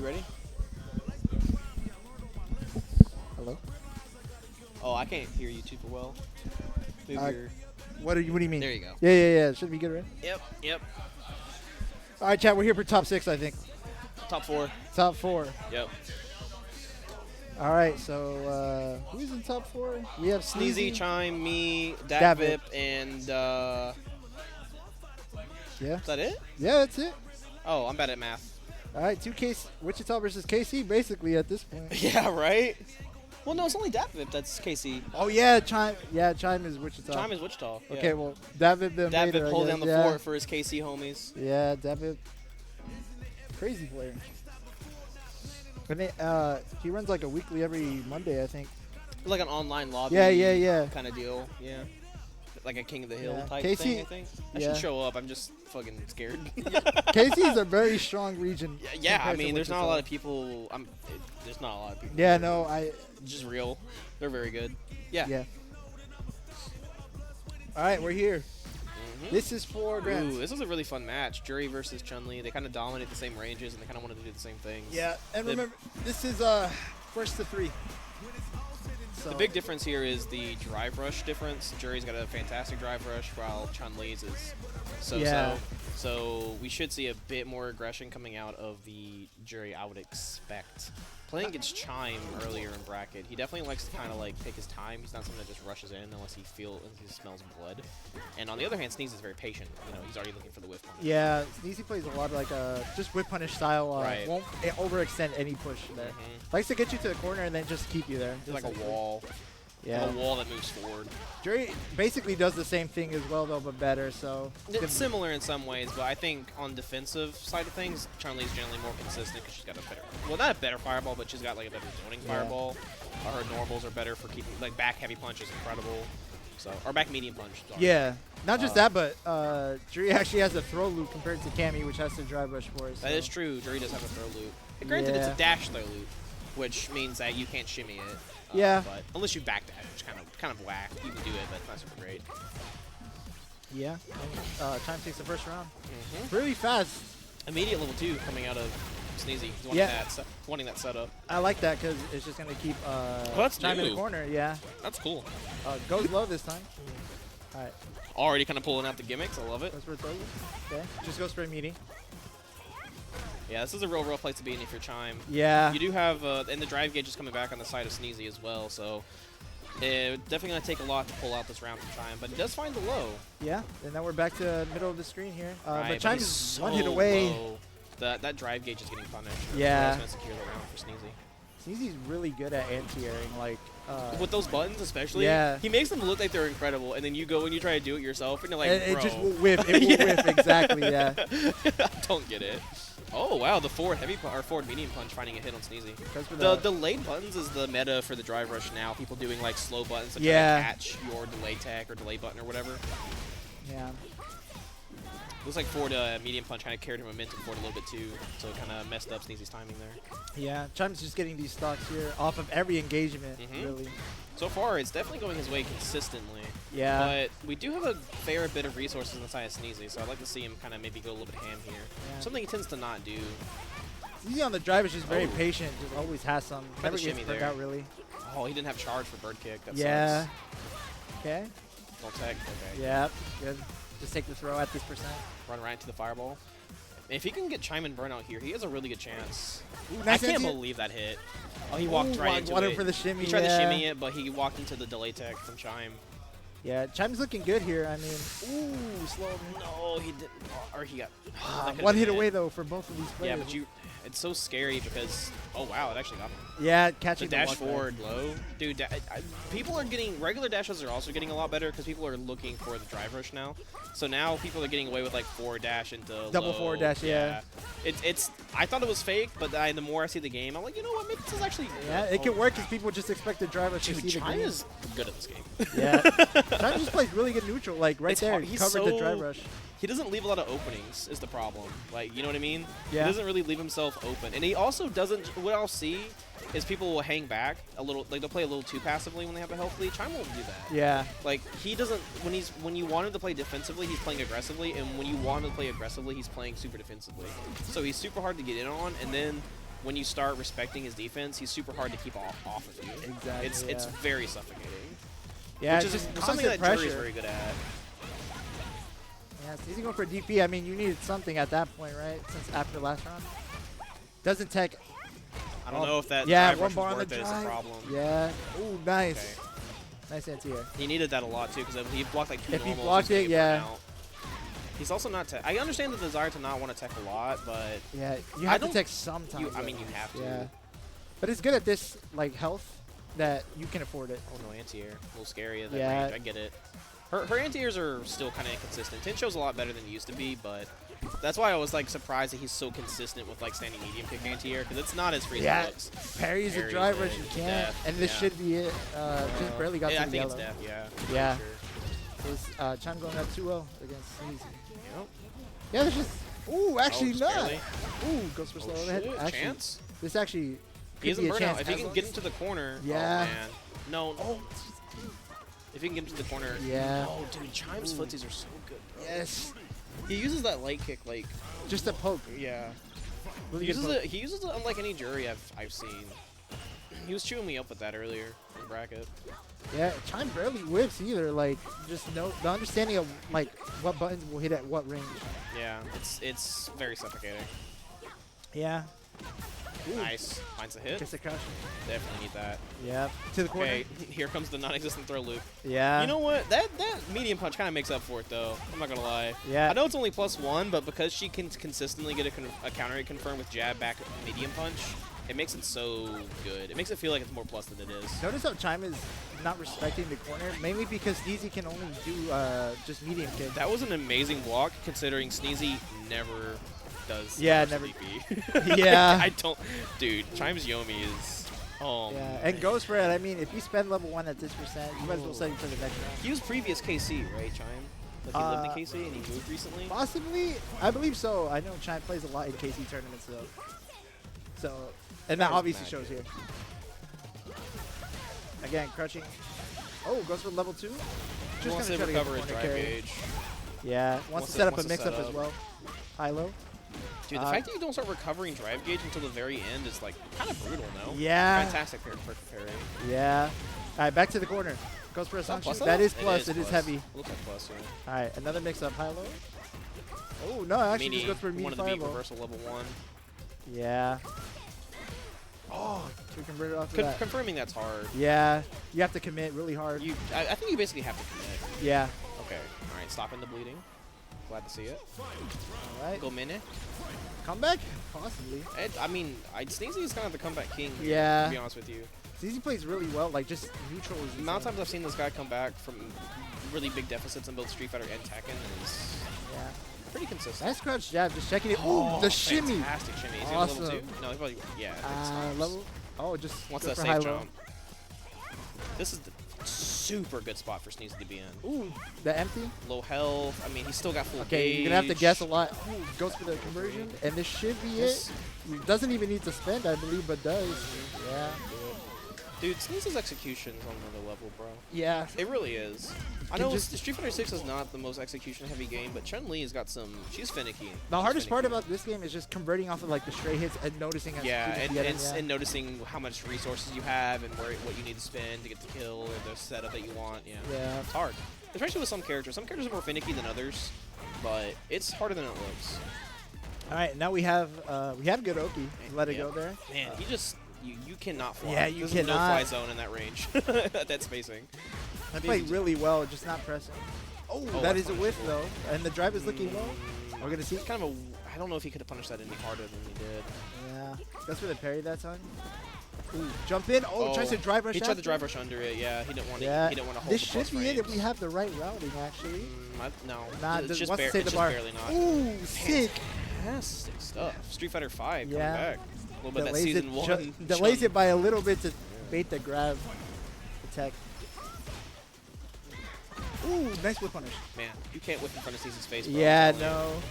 ready? Hello? Oh, I can't hear you super well. Move your... What do you mean? There you go. Yeah. Should be good, right? Yep. All right, chat. We're here for top 6, I think. Top 4. Top 4. Yep. All right, so who's in top 4? We have Sneezy, Sneezy, Chime, me, Davip. Davip, and Yeah. is that it? Yeah, that's it. Oh, I'm bad at math. All right, Wichita versus KC, basically at this point. Yeah, right? Well, no, it's only Davip that's KC. Oh yeah, Chime. Yeah, Chime is Wichita. Chime is Wichita. Yeah. Okay, well, David then Davip later, I pulled guess. down the Yeah. fort for his KC homies. Yeah, David. Crazy player. And he runs like a weekly every Monday, I think. Like an online lobby. Yeah. Kind of deal. Yeah. Like a King of the Hill Yeah. type KC thing, I think. I yeah. should show up. I'm just fucking scared. KC is a very strong region. Yeah, I compared to mean, there's not a Wichita. lot of people. There's not a lot of people. Yeah, no, Just real. They're very good. Yeah. All right, we're here. Mhm. This is for Grant. Ooh, this was a really fun match. Jury versus Chun-Li. They kind of dominate the same ranges, and they kind of wanted to do the same things. Yeah, and The- remember, this is first to 3. So The big difference here is the drive rush difference. Jury's got a fantastic drive rush, while Chun-Li's is so-so. Yeah. So we should see a bit more aggression coming out of the Jury, I would expect. Playing against Chime earlier in bracket, he definitely likes to kind of like take his time. He's not someone that just rushes in unless he smells blood. And on the other hand, Sneeze is very patient. You know, he's already looking for the whiff punish. Yeah, Sneezy plays a lot of like just whip punish style. Right. Won't overextend any push there. Mhm. Likes to get you to the corner and then just keep you there. It's like a wall. Yeah. A wall that moves forward. Jury basically does the same thing as well though, but better. So It's similar in some ways, but I think on defensive side of things, Chun-Li's generally more consistent because she's got a better, well, not a better fireball, but she's got like a better zoning fireball. Her normals are better for keeping, like back heavy punch is incredible. So, or back medium punch. Sorry. Yeah, not just that, but Jury actually has a throw loop compared to Cammy, which has to drive rush for us. That is true. Jury does have a throw loop. Granted, it's a dash throw loop, which means that you can't shimmy it. Yeah. But unless you back dash, which kind of whack. You can do it, but it's not super great. Yeah. Time takes the first round. Mhm. Really fast. Immediate level 2 coming out of Sneezy. He's wanting that setup. I like that because it's just gonna keep that's Chime in new. the corner. Yeah. That's cool. Goes low this time. All right. Already kind of pulling out the gimmicks. I love it. Goes for a throw loop. Okay. Just goes for a meaty. Yeah, this is a real rough place to be in if you're Chime. Yeah. You do have, and the drive gauge is coming back on the side of Sneezy as well, so definitely going to take a lot to pull out this round from Chime, but it does find the low. Yeah. And now we're back to middle of the screen here. Right, but Chime he's is so one hit away. low. That drive gauge is getting punished. Yeah. That's going to secure the round for Sneezy. Sneezy's really good at anti-airing. Like, With those buttons especially, Yeah. he makes them look like they're incredible, and then you go and you try to do it yourself, and you're like, it bro. just will whiff. It will whiff, exactly, yeah. I don't get it. Oh, wow, the forward medium punch finding a hit on Sneezy. The delayed buttons is the meta for the drive rush now. People doing like slow buttons to try to catch your delay tech or delay button or whatever. Yeah. Looks like forward medium punch kind of carried her momentum forward a little bit too, so it kind of messed up Sneezy's timing there. Yeah, Chime's just getting these stocks here off of every engagement, really. So far, it's definitely going his way consistently. Yeah. But we do have a fair bit of resources on the side of Sneezy, so I'd like to see him kind of maybe go a little bit ham here. Yeah. Something he tends to not do. Sneezy on the drive is just very patient, just always has some. Tried Never to gets shimmy burnt there. out, really. Oh, he didn't have charge for bird kick. That Yeah. sucks. Okay. Don't tech. Okay. Yeah, good. Just take the throw at this percent. Run right into the fireball. If he can get Chime and burnout here, he has a really good chance. Ooh, I nice can't anti- believe that hit. Oh, he walked right into wanted it. for the shimmy, He tried to yeah. shimmy it, but he walked into the delay tech from Chime. Yeah, Chime's looking good here. I mean, ooh, slow. No, he didn't. Or he got One hit away, though, for both of these players. Yeah, but it's so scary because, oh wow, it actually got him. Yeah, The catching the dash walk back. forward low. Dude, people are getting, regular dashes are also getting a lot better because people are looking for the drive rush now. So now people are getting away with like forward dash into Double low. forward dash, yeah. I thought it was fake, but the more I see the game, I'm like, you know what, maybe this is actually Yeah, it can work because people just expect the driver to Dude, see the Chime green. is good at this game. Yeah. Chime just plays really good neutral, like right It's there. hard. He's Covered the so- drive rush. He doesn't leave a lot of openings is the problem. Like, you know what I mean? Yeah. He doesn't really leave himself open. And he also doesn't, what I'll see is people will hang back a little, like they'll play a little too passively when they have a health lead. Chime won't do that. Yeah. Like, he doesn't, when you want him to play defensively, he's playing aggressively, and when you want him to play aggressively, he's playing super defensively. So he's super hard to get in on, and then when you start respecting his defense, he's super hard to keep off of you. Exactly. It's very suffocating. Yeah, which it's is just something that constant Jury's pressure. very good at. Yeah, it's easy going for DP. I mean, you needed something at that point, right? Since after last round. Doesn't tech. I don't know if that Yeah, drive one rush bar was on the worth it is the drive. problem. Yeah. Ooh, nice. Okay. Nice anti-air. He needed that a lot too, because he blocked like 2 If he normals. blocked he's it, gonna get yeah. burnt out. He's also not tech. I understand the desire to not want to tech a lot, but Yeah, you I have to don't- tech sometimes. I mean, you have to. Yeah. But it's good at this like health that you can afford it. Oh no, anti-air. A little scary at that Yeah. range. I get it. Her anti-airs are still kind of inconsistent. Tencho's a lot better than he used to be, but that's why I was like surprised that he's so consistent with like standing medium kick anti-air, because it's not as free as Yeah. it looks. Parries the Parries drive it, rush, you the can't. death, And this yeah. should be it. Just barely got Yeah, to I the think yellow. it's death. Yeah. Yeah. Sure. It's Chime going up 2-0 against Sneezy. Yep. Yeah, there's just. Ooh, actually just not. barely. Ooh, goes for slow overhead. Shit, Actually, chance? this actually. He could has a be burnout. chance If he as can long get as- into the corner. Yeah. Oh, man. No. Oh. If he can get into the corner. Yeah. Oh, dude, Chime's footsies are so good, bro. Yes. He uses that light kick like. Just a poke. Yeah. Really He good uses poke. it. He uses it unlike any jury I've seen. He was chewing me up with that earlier in the bracket. Yeah, Chime barely whips either. Like, just no the understanding of like what buttons will hit at what range. Yeah, it's very suffocating. Yeah. Ooh. Nice. Finds a hit. Gets a crush. Definitely need that. Yeah. To the corner. Okay, here comes the non-existent throw loop. Yeah. You know what? That medium punch kind of makes up for it, though. I'm not gonna lie. Yeah. I know it's only +1, but because she can consistently get a counter hit confirmed with jab back medium punch, it makes it so good. It makes it feel like it's more plus than it is. Notice how Chime is not respecting the corner, mainly because Sneezy can only do just medium kick. That was an amazing block, considering Sneezy never does. Yeah, reverse never- DP. Yeah. I don't. Dude, Chime's Yomi is. Oh. Yeah, man. and goes for it. I mean, if you spend level 1 at this percent, you might as well set it for the next round. He was previous KC, right, Chime? Like he lived in KC and he moved recently. Possibly, I believe so. I know Chime plays a lot in KC tournaments though. So, and that There's obviously magic. shows here. Again, crouching. Oh, goes for level 2. He wants to gonna try recover get his the corner drive carry. gauge. Yeah, wants to set up a wants to mix-up set as up. well. High-low. Dude, the fact that you don't start recovering drive gauge until the very end is like kind of brutal, no? Yeah. Fantastic perfect parry. Yeah. All right, back to the corner. Goes for a Is that song plus shoot. though? That is plus. It is plus. heavy. Looks like plus, yeah. All right, another mix-up. High-low. Oh, no, actually Meanie just goes for a mean wanted to beat fireball. reversal level 1. Yeah. Oh, we converted off of that. Confirming that's hard. Yeah, you have to commit really hard. I think you basically have to commit. Yeah. Okay. All right, stopping the bleeding. Glad to see it. All right. Go minute. Comeback? Possibly. I mean, Sneezy is kind of the comeback king. here, Yeah. To be honest with you. Sneezy plays really well. Like, just neutral is The amount of times I've seen this guy come back from really big deficits in both Street Fighter and Tekken is Yeah. pretty consistent. Nice crouch jab. Just checking it. Oh, Ooh, the shimmy. Fantastic shimmy. Is he Awesome. on level 2? No, he probably, yeah. it stops. Level. Oh, just Wants go that for safe high-low. jump. This is the super good spot for Sneezy to be in. Ooh, the empty. Low health. I mean, he's still got full Okay, gauge. you're gonna have to guess a lot. Ooh, goes for the conversion, and this should be Yes. it. Doesn't even need to spend, I believe, but does. Yeah. Dude, Sneezy's execution's on another level, bro. Yeah. It really is. I Can know just- Street Fighter 6 is not the most execution-heavy game, but Chun-Li has got some. She's finicky. The She's hardest part finicky. about this game is just converting off of like the stray hits and noticing how Yeah, stupid and, you get and, them, and noticing how much resources you have and what you need to spend to get the kill or the setup that you want. Yeah. Yeah. It's hard, especially with some characters. Some characters are more finicky than others, but it's harder than it looks. All right, now we have Godoki. Let it Yeah. go there. Man, he just you cannot fly. Yeah, you There's a cannot. no-fly zone in that range. That spacing. I played really well, just not pressing. Oh, that that's is a whiff punishable. though, and the drive is looking low. We're gonna see. It's kind of a. I don't know if he could have punished that any harder than he did. Yeah, that's for the parry that time. Ooh, jump in. Oh, tries to drive rush. He tried to after. drive rush under it. Yeah, he didn't want to. Yeah, He didn't want to hold this the should plus be it if we frames. have the right routing actually. No, Nah, it's just, wants to save it's the just bar. barely not. Ooh, sick. Fantastic stuff. Street Fighter 5 Yeah. coming back. A little bit of that Delays season it, 1. delays it by a little bit to bait the grab attack. Ooh, nice whip punish. Man, you can't whip in front of Caesar's face. bro. Yeah, I'm telling you. no.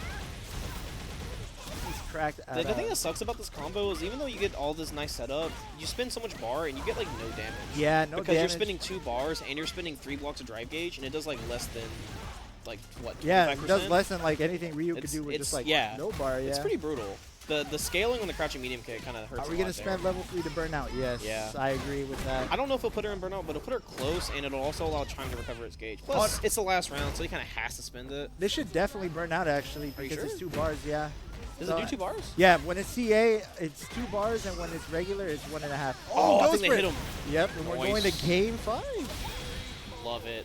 He's cracked out. The thing that sucks about this combo is even though you get all this nice setup, you spend so much bar and you get like no damage. Yeah, no because you're damage. spending 2 bars and you're spending 3 blocks of drive gauge and it does like less than like what? 25%? Yeah, it does less than like anything Ryu could It's- do with just it's- like yeah. no bar. Yeah. It's pretty brutal. The scaling on the crouching medium kick kind of hurts. Are we going to spend level 3 to burn out? Yes. Yeah. I agree with that. I don't know if it'll put her in burnout, but it'll put her close, and it'll also allow Chime to recover its gauge. Plus, it's the last round, so he kind of has to spend it. This should definitely burn out, actually, Are you because sure? it's 2 bars, yeah. Does it do 2 bars? Yeah, when it's CA, it's 2 bars, and when it's regular, it's 1.5. Oh, I think they hit him. Yep, and we're going to game 5. Love it.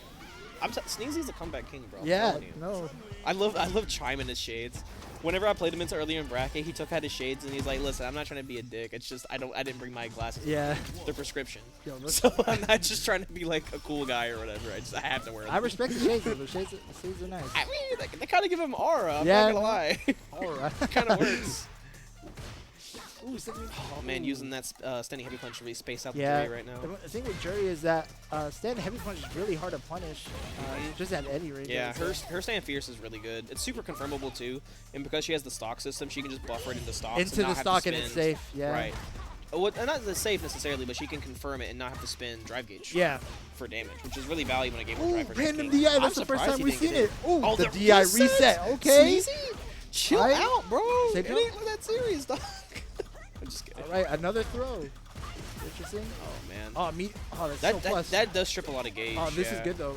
Sneezy's a comeback king, bro. Yeah, no. I love Chime in his shades. Whenever I played him into earlier in bracket, he took out his shades and he's like, "Listen, I'm not trying to be a dick. It's just I didn't bring my glasses. Yeah. They're prescription. Yo, so I'm not just trying to be like a cool guy or whatever. I have to wear them. I respect the shades, though. The shades are nice. I mean, they kind of give him aura. I'm Yeah, not gonna lie. Aura. Kind of works. Ooh, Oh man, using that standing heavy punch to really space out the yeah. jury right now. The thing with Jury is that standing heavy punch is really hard to punish, just at any rate. Yeah, her stand fierce is really good. It's super confirmable too, and because she has the stock system, she can just buffer it into stocks. Into the stock and it's safe. Yeah. Right. Well, not the safe necessarily, but she can confirm it and not have to spin drive gauge. Yeah. For damage, which is really valuable in a game Ooh, where drive random DI. That's the first time we've seen it. Ooh, Oh, the DI reset. Okay. Sneezy? Chill out, bro. Save It jump? ain't that serious, dog. I'm just kidding. All right, another throw. Interesting. Oh man. Oh, that's That, so plus. that does strip a lot of gauge. Oh, this yeah. is good though.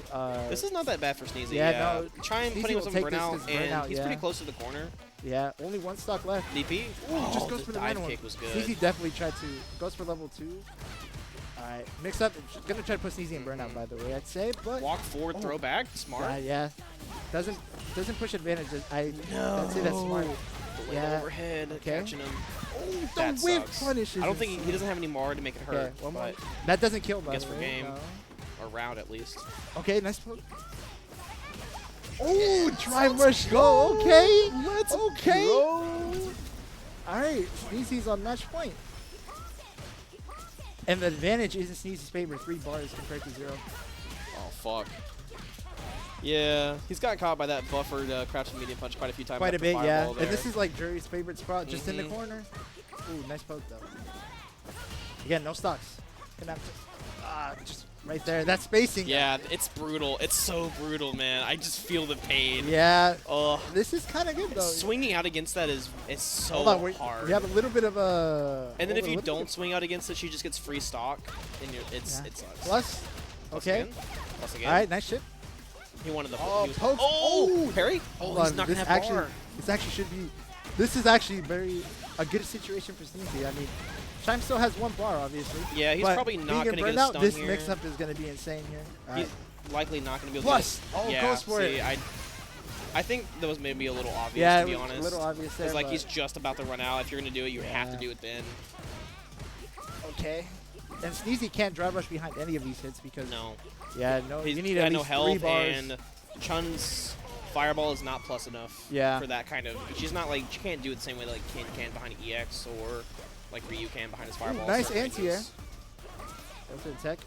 This is not that bad for Sneezy. Yeah, Yeah, no, Try and Sneezy putting will with some take this burnout, as and burnout, he's yeah. pretty close to the corner. Yeah, only 1 stock left. DP. Ooh, just goes the for the dive random kick one. was good. Sneezy definitely tried to goes for level 2. All right, mix up. Gonna try to put Sneezy in burnout, by the way. I'd say, but Walk forward, throw back. Smart. yeah, doesn't push advantage. No. I'd say that's smart. The leg Yeah. overhead, Okay. catching him. Oh, That the whip sucks. punishes. I don't think he doesn't have any more to make it hurt. Okay, one more. But That doesn't kill, by guess the for way. game. No. or round at least. Okay, nice poke. Oh, drive rush go. Okay. Let's okay. go. All right, Sneezy's on match point. And the advantage is in Sneezy's favor, 3 bars compared to 0. Oh, fuck. Yeah, he's gotten caught by that buffered crouching medium punch quite a few times. Quite a bit, yeah. There. And this is like Jury's favorite spot, just in the corner. Ooh, nice poke though. Again, no stocks. Just right there. That spacing. Yeah, it's brutal. It's so brutal, man. I just feel the pain. Yeah. Oh, This is kind of good though. swinging out against that is so Hold on, hard. we have a little bit of a. And then if you little don't bit- swing out against it, she just gets free stock, and it sucks. Plus. Plus Okay. again. Plus again. All right, nice shit. He wanted the Oh, he was- pokes. Oh, Oh, parry. Oh, Hold he's on, not gonna this have actually, bar. this actually should be. This is actually a good situation for Sneezy. I mean, Chime still has 1 bar, obviously. Yeah, he's but probably not being in gonna get a burnout, stun this here. mix-up is going to be insane here. All He's right. likely not going to be able Plus, to oh, yeah, goes for see, it. I think that was maybe a little obvious, Yeah, to be it was honest. a little obvious there. It's like but- he's just about to run out. If you're going to do it, you have to Yeah. do it then. Okay. And Sneezy can't drive rush behind any of these hits because No. yeah, no, He's you need got at no least health, 3 bars. and Chun's fireball is not plus enough Yeah. for that kind of. She's not like, she can't do it the same way that like Ken can behind EX or like Ryu can behind his fireball. nice Certain anti-air. things. That's the tech.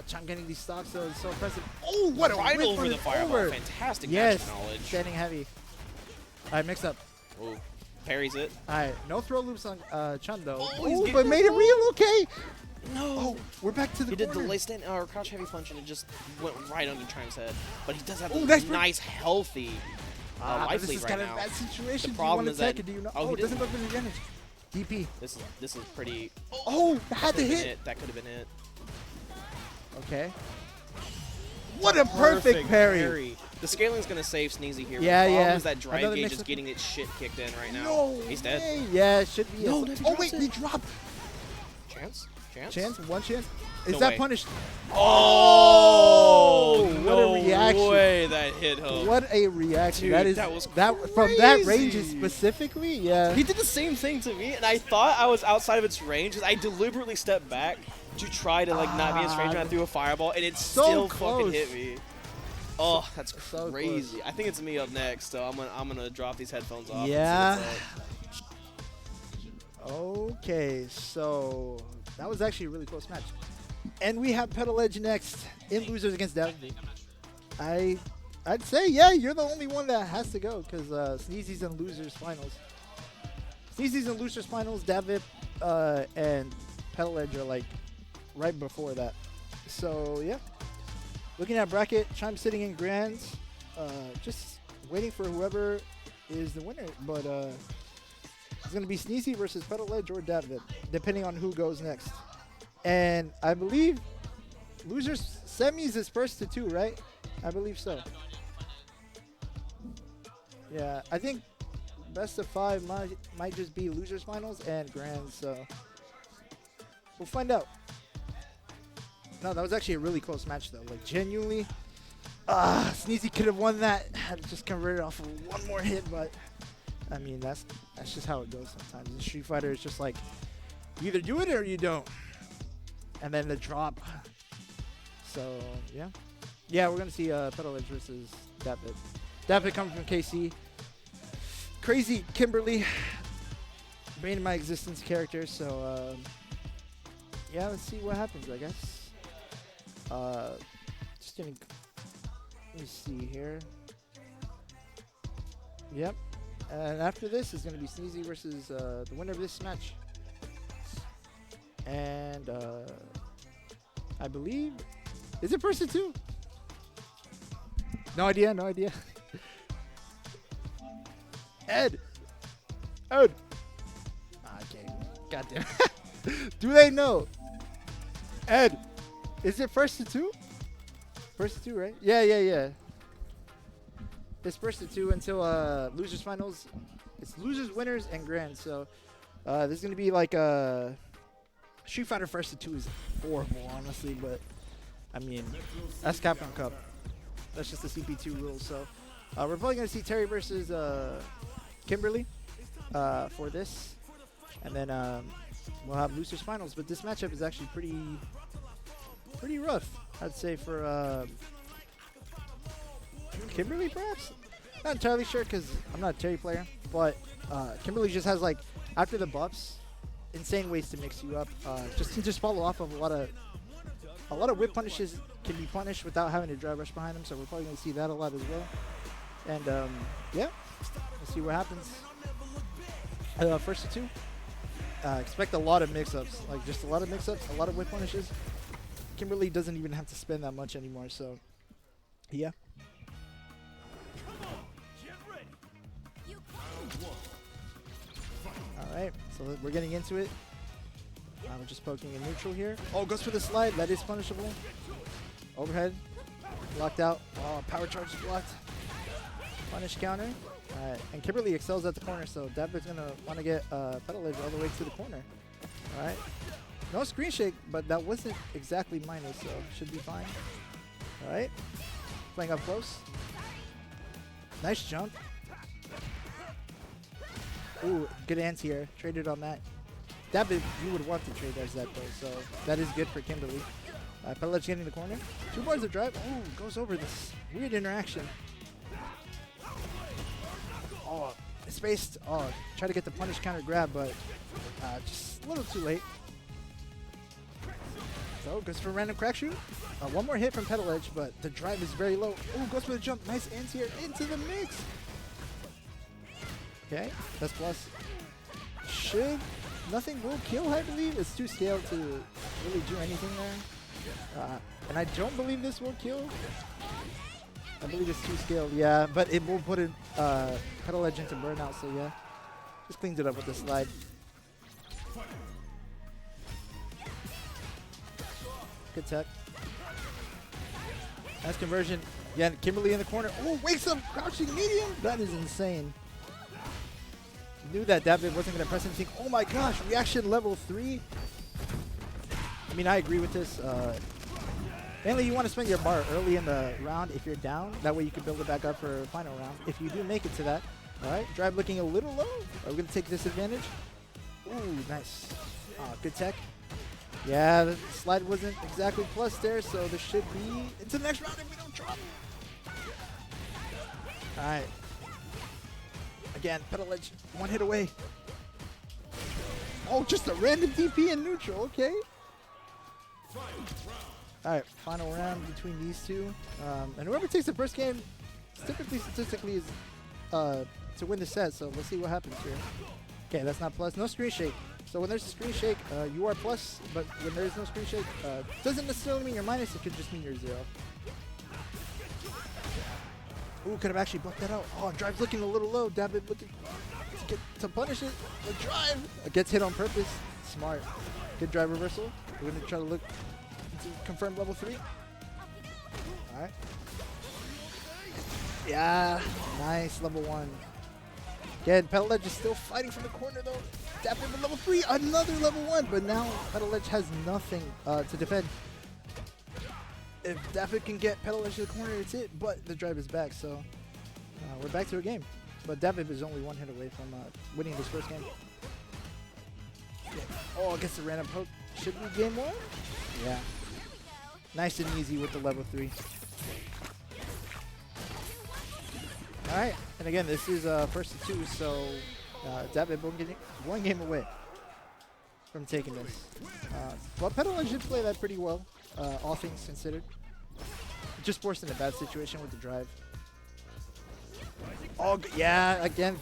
Chime getting these stocks though is so impressive. Oh, what a Right whip over for the fireball. over. Fantastic Yes, match knowledge. standing heavy. All right, mix up. Ooh, parries it. All right, no throw loops on Chun though. Oh, he's Ooh, getting but that made it ball. real. Okay. No. Oh, we're back to the He did the corner. lay stand or crouch heavy punch and it just went right under Chime's head. But he does have Ooh, a nice nice, healthy but life this lead is right kind of now. a bad situation. The Do problem you is want to that- tech? Do you not? oh, Oh, he it doesn't didn't. go for the advantage. DP. This is pretty. Oh, had to Could've been hit. it. That could have been it. Okay. What a perfect parry. The scaling's gonna save Sneezy here. Yeah, the problem yeah. is that drive Another gauge mix is up- getting its shit kicked in right now. No He's dead. way. Yeah, it should be. No, a, no, he oh drops wait, it. he dropped. Chance? Chance? One chance? Is No that way. punished? Oh, what no a reaction. way that hit him. What a reaction. Dude, that is that was from that range crazy. specifically, yeah. He did the same thing to me, and I thought I was outside of its range. I deliberately stepped back to try to like not be in its range, and I threw a fireball, and it So still close. fucking hit me. Oh, that's So crazy. I think it's me up next, so I'm gonna drop these headphones off. Yeah. And see what's up. Okay, so that was actually a really close match. And we have Pedal Edge next in losers against David. I'd say, yeah, you're the only one that has to go because Sneezy's in losers finals. Sneezy's in losers finals, David and Pedal Edge are like right before that. So, yeah. Looking at bracket, Chime sitting in grands, just waiting for whoever is the winner. But going to be Sneezy versus Pedal Edge or David, depending on who goes next. And I believe losers semis is first to 2, right? I believe so. Yeah, I think best of 5 might just be losers finals and grands, so we'll find out. No, that was actually a really close match though. Like genuinely, Sneezy could have won that. Had to just convert it off of one more hit, but I mean that's just how it goes sometimes. In Street Fighter, it's just like you either do it or you don't, and then the drop. So yeah, we're gonna see Pedal Edge versus David. David coming from KC. Crazy Kimberly, brain in my existence character. So yeah, let's see what happens. I guess. Just didn't. Let me see here. Yep. And after this is going to be Sneezy versus the winner of this match. And I believe, is it person 2? No idea. No idea. Ed. Okay. Goddamn. Do they know? Ed. Is it first to 2? First to 2, right? Yeah. It's first to 2 until losers finals. It's losers, winners, and grands. So this is gonna be like Street Fighter first to 2 is horrible, honestly. But I mean, that's Capcom Cup. That's just the CP2 rules. So we're probably gonna see Terry versus Kimberly for this, and then we'll have losers finals. But this matchup is actually pretty rough, I'd say, for Kimberly, perhaps? Not entirely sure because I'm not a Terry player, but Kimberly just has, like, after the buffs, insane ways to mix you up. Just follow off of a lot of whip punishes can be punished without having to drive rush behind them, so we're probably going to see that a lot as well. And, yeah, let's see what happens. First to 2, expect a lot of mix-ups, like just a lot of mix-ups, a lot of whip punishes. Kimberly doesn't even have to spend that much anymore, so yeah. Alright, so we're getting into it. We're just poking a neutral here. Oh, goes for the slide. That is punishable. Overhead. Locked out. Oh, power charge is blocked. Punish counter. Alright, and Kimberly excels at the corner, so David's going to want to get Pedal Edge all the way to the corner. Alright. No screen shake, but that wasn't exactly minus, so should be fine. Alright. Playing up close. Nice jump. Ooh, good anti-air. Traded on that. David, you would want to trade as that though, so that is good for Kimberly. Pedal Edge getting the corner. 2 bars of drive. Ooh, goes over this weird interaction. Oh, spaced. Oh, try to get the punish counter grab, but just a little too late. So goes for a random crack shoot. One more hit from Pedal Edge, but the drive is very low. Ooh, goes for the jump. Nice anti-air into the mix. Okay, that's plus. Nothing will kill, I believe. It's too scaled to really do anything there. And I don't believe this will kill. I believe it's too scaled, yeah, but it will put it Pedal Edge into burnout, so yeah. Just cleans it up with the slide. Good tech. Nice conversion. Yeah, Kimberly in the corner. Oh, wakes up, crouching medium. That is insane. Knew that David wasn't going to press anything. Oh my gosh, reaction level 3. I mean, I agree with this. Mainly, you want to spend your bar early in the round if you're down. That way you can build it back up for a final round. If you do make it to that. All right, drive looking a little low. Are we going to take this advantage? Ooh, nice. Good tech. Yeah, the slide wasn't exactly plus there, so there should be into the next round if we don't drop. All right. Again, Pedal Edge, 1 hit away. Oh, just a random DP in neutral, okay. All right, final round between these two. And whoever takes the first game, typically statistically is to win the set, so let's see what happens here. Okay, that's not plus, no screen shake. So when there's a screen shake, you are plus, but when there is no screen shake, doesn't necessarily mean you're minus, it could just mean you're 0. Ooh, could have actually blocked that out. Oh, drive's looking a little low. David looking to get to punish it. The drive gets hit on purpose. Smart. Good drive reversal. We're going to try to look to confirm level 3. All right. Yeah, nice level 1. Again, Pedal Edge is still fighting from the corner though. Dappit with level 3, another level 1, but now Pedal Edge has nothing to defend. If Dappit can get Pedal Edge to the corner, it's it, but the drive is back, so we're back to a game. But Dappit is only 1 hit away from winning this first game. Yeah. Oh, gets the random poke. Should be game 1? Yeah. Nice and easy with the level 3. Alright, and again, this is first to 2, so Dappit one game away from taking this. But Pedal Edge did play that pretty well, all things considered. Just forced in a bad situation with the drive. Oh, yeah, again,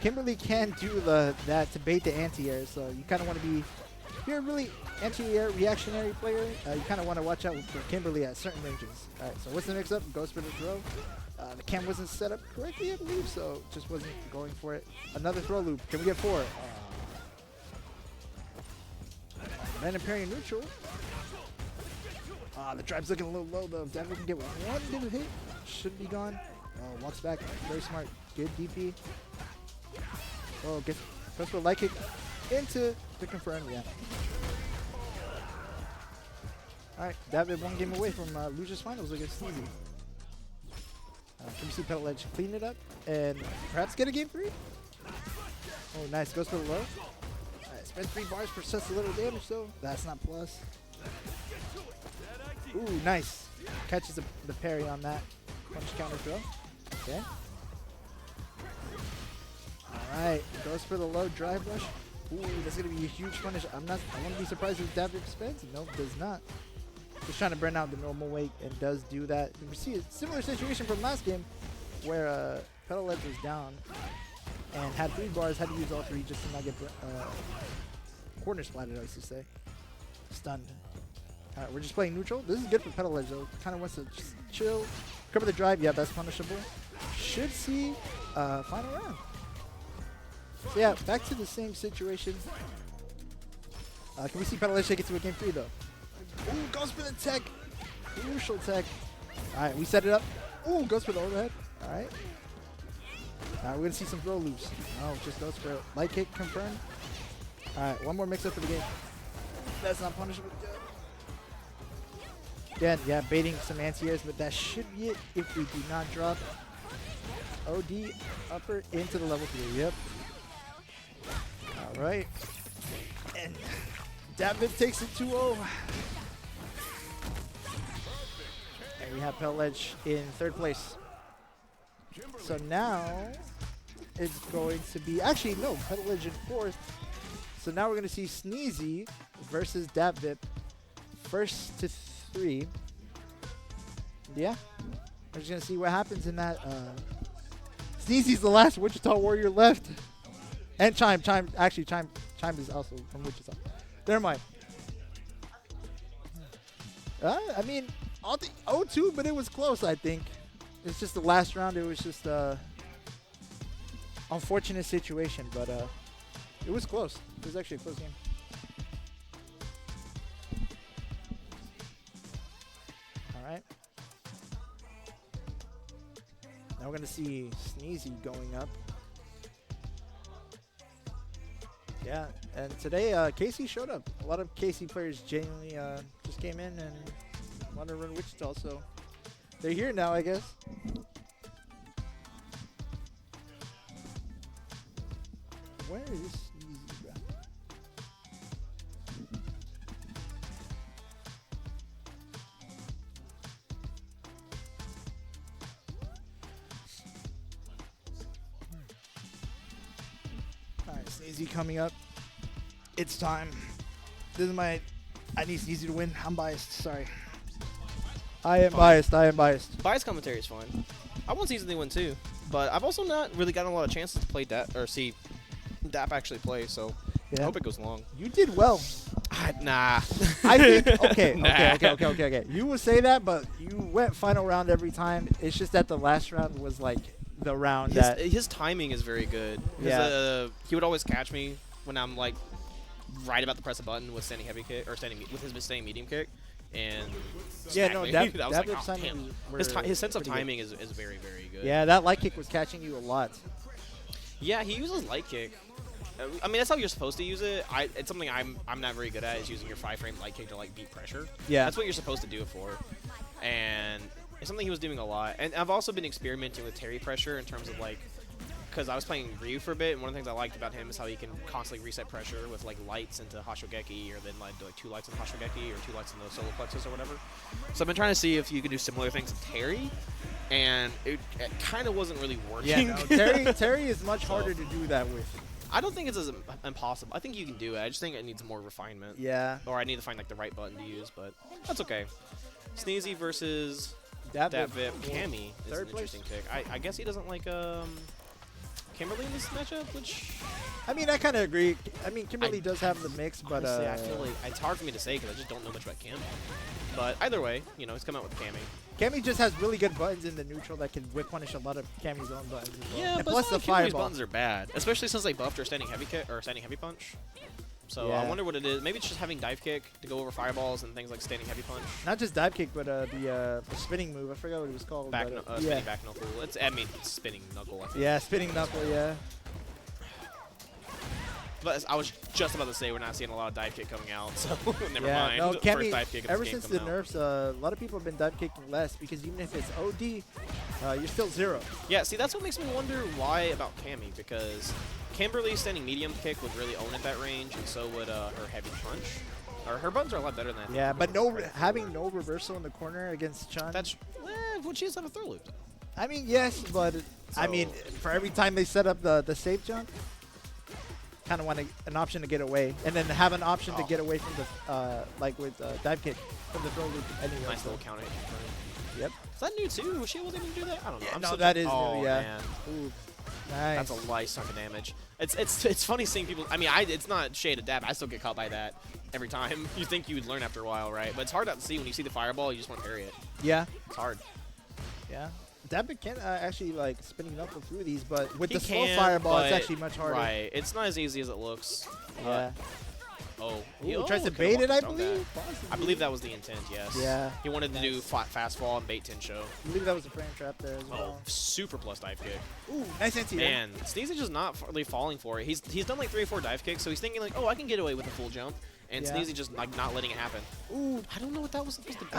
Kimberly can do that to bait the anti-air, so you kind of want to be, if you're a really anti-air reactionary player, you kind of want to watch out for Kimberly at certain ranges. Alright, so what's the mix-up? Goes for the throw. The cam wasn't set up correctly, I believe, so just wasn't going for it. Another throw loop. Can we get 4? Random parry neutral. The drive's looking a little low, though. If Dappit can get 1 bit of hit, should be gone. Oh, walks back. Very smart. Good DP. Oh, goes for a light kick into the confirm. Yeah. All right, Dappit 1 game away from losers finals against Sneezy. Can we see Pedal Edge clean it up and perhaps get a game 3? Oh, nice. Goes for the low. Spend 3 bars for such a little damage, though. That's not plus. Ooh, nice. Catches the parry on that. Punch counter throw. Okay. All right. Goes for the low drive rush. Ooh, that's going to be a huge punish. I wouldn't be surprised if Dappit spends. Nope, does not. Just trying to burn out the normal weight and does do that. We see a similar situation from last game where Pedal Edge was down and had 3 bars, had to use all 3 just to not get corner splatted, I should say. Stunned. All right, we're just playing neutral. This is good for Pedal Edge though. Kind of wants to just chill. Cover the drive. Yeah, that's punishable. Should see final round. So yeah, back to the same situation. Can we see Pedal Edge take it to a game 3 though? Ooh, goes for the tech. Crucial tech. All right, we set it up. Ooh, goes for the overhead. All right. We're going to see some throw loops. Oh, just goes for light kick confirmed. All right, 1 more mix-up for the game. That's not punishable. Again, yeah, baiting some anti-airs, but that should be it if we do not drop OD upper into the level 3. Yep. All right. And Dappit takes it 2-0. And we have Pedal Edge in 3rd place. So now it's going to be, actually no, Pedal Edge in 4th. So now we're going to see Sneezy versus Dappit, 1st to 3. Yeah, we're just going to see what happens in that. Sneezy's the last Wichita Warrior left. And Chime is also from Wichita. Never mind. I mean, 0-2, but it was close, I think. It's just the last round. It was just unfortunate situation, but it was close. It was actually a close game. All right. Now we're going to see Sneezy going up. Yeah, and today KC showed up. A lot of KC players genuinely just came in and want to run Wichita, so they're here now, I guess. Where is Sneezy? Alright, Sneezy coming up. It's time. This is I need Sneezy to win. I'm biased, sorry. I am biased. Biased commentary is fine. I want Sneezy to win too, but I've also not really gotten a lot of chances to play see Dap actually play, so yeah. I hope it goes long. You did well. Nah. I think okay. You will say that, but you went final round every time. It's just that the last round was like the round that his timing is very good. Yeah. He would always catch me when I'm like right about to press a button with standing heavy kick or with his standing medium kick, and yeah, smack no, me. that I was like, oh, timing damn. His sense of pretty good. timing is very good. Yeah, that light kick was catching you a lot. Yeah, he uses light kick. I mean, that's how you're supposed to use it. It's something I'm not very good at, is using your 5-frame light kick to like beat pressure. Yeah. That's what you're supposed to do it for. And it's something he was doing a lot. And I've also been experimenting with Terry pressure in terms of like, because I was playing Ryu for a bit, and one of the things I liked about him is how he can constantly reset pressure with like lights into Hashogeki, or then like do like 2 lights into Hashogeki, or 2 lights into solar plexus or whatever. So I've been trying to see if you could do similar things to Terry, and it kind of wasn't really working. Yeah, no, Terry is much harder to do that with. I don't think it's as impossible. I think you can do it. I just think it needs more refinement. Yeah. Or I need to find like the right button to use, but that's okay. Sneezy versus That Vip Cammy is third an interesting pick. I guess he doesn't like Kimberly in this matchup, which I mean, I kind of agree. I mean, Kimberly does have the mix, but honestly, I feel like it's hard for me to say because I just don't know much about Cammy. But either way, you know, he's come out with Cammy. Cammy just has really good buttons in the neutral that can whip punish a lot of Cammy's own buttons as well. Yeah, and but plus the Kimberly's fireball. buttons are bad, especially since they buffed her standing heavy kick or standing heavy punch. So Yeah. I wonder what it is. Maybe it's just having dive kick to go over fireballs and things like standing heavy punch. Not just dive kick, but the spinning move. I forgot what it was called. Back, but, spinning back knuckle. It's spinning knuckle. I think. Yeah, spinning knuckle. Yeah. But I was just about to say we're not seeing a lot of dive kick coming out, so never Yeah, mind. no, The Cammy, first dive kick of ever this game since the coming out. nerfs, a lot of people have been dive kicking less because even if it's OD, you're still 0. Yeah, see, that's what makes me wonder why about Cammy, because Kimberly's standing medium kick would really own at that range, and so would her heavy punch. Her buttons are a lot better than I think. Yeah, but having no reversal in the corner against Chun. That's well, she does have a throw loop. I mean, yes, but I mean, for every time they set up the safe jump, kind of want an option to get away, and then have an option to get away from the like with dive kick from the throw loop anyway. Nice so. little counter. Yep. Is that new too? Was she able to even do that? I don't know. Yeah, I'm no, so that is oh, new. Yeah. Man. Ooh, nice. That's a nice chunk of damage. It's funny seeing people. I mean, it's not shade of dab. I still get caught by that every time. You think you would learn after a while, right? But it's hard not to see when you see the fireball. You just want to parry it. Yeah. It's hard. Yeah. Dabbit can actually like spinning knuckle through these, but with He the slow can, fireball, it's but- actually much harder. Right. It's not as easy as it looks. Yeah. Oh. He tries to could've bait it, I walked the stone believe. guy. Possibly. I believe that was the intent. Yes. Yeah. He wanted to do Nice. fast fall and bait Tensho. I believe that was a frame trap there as Oh, well. super plus dive kick. Ooh, nice anti. Man, Sneezy just not really falling for it. He's done like 3 or 4 dive kicks, so he's thinking like, oh, I can get away with a full jump, and Yeah. Sneezy just like not letting it happen. Ooh, I don't know what that was supposed to be.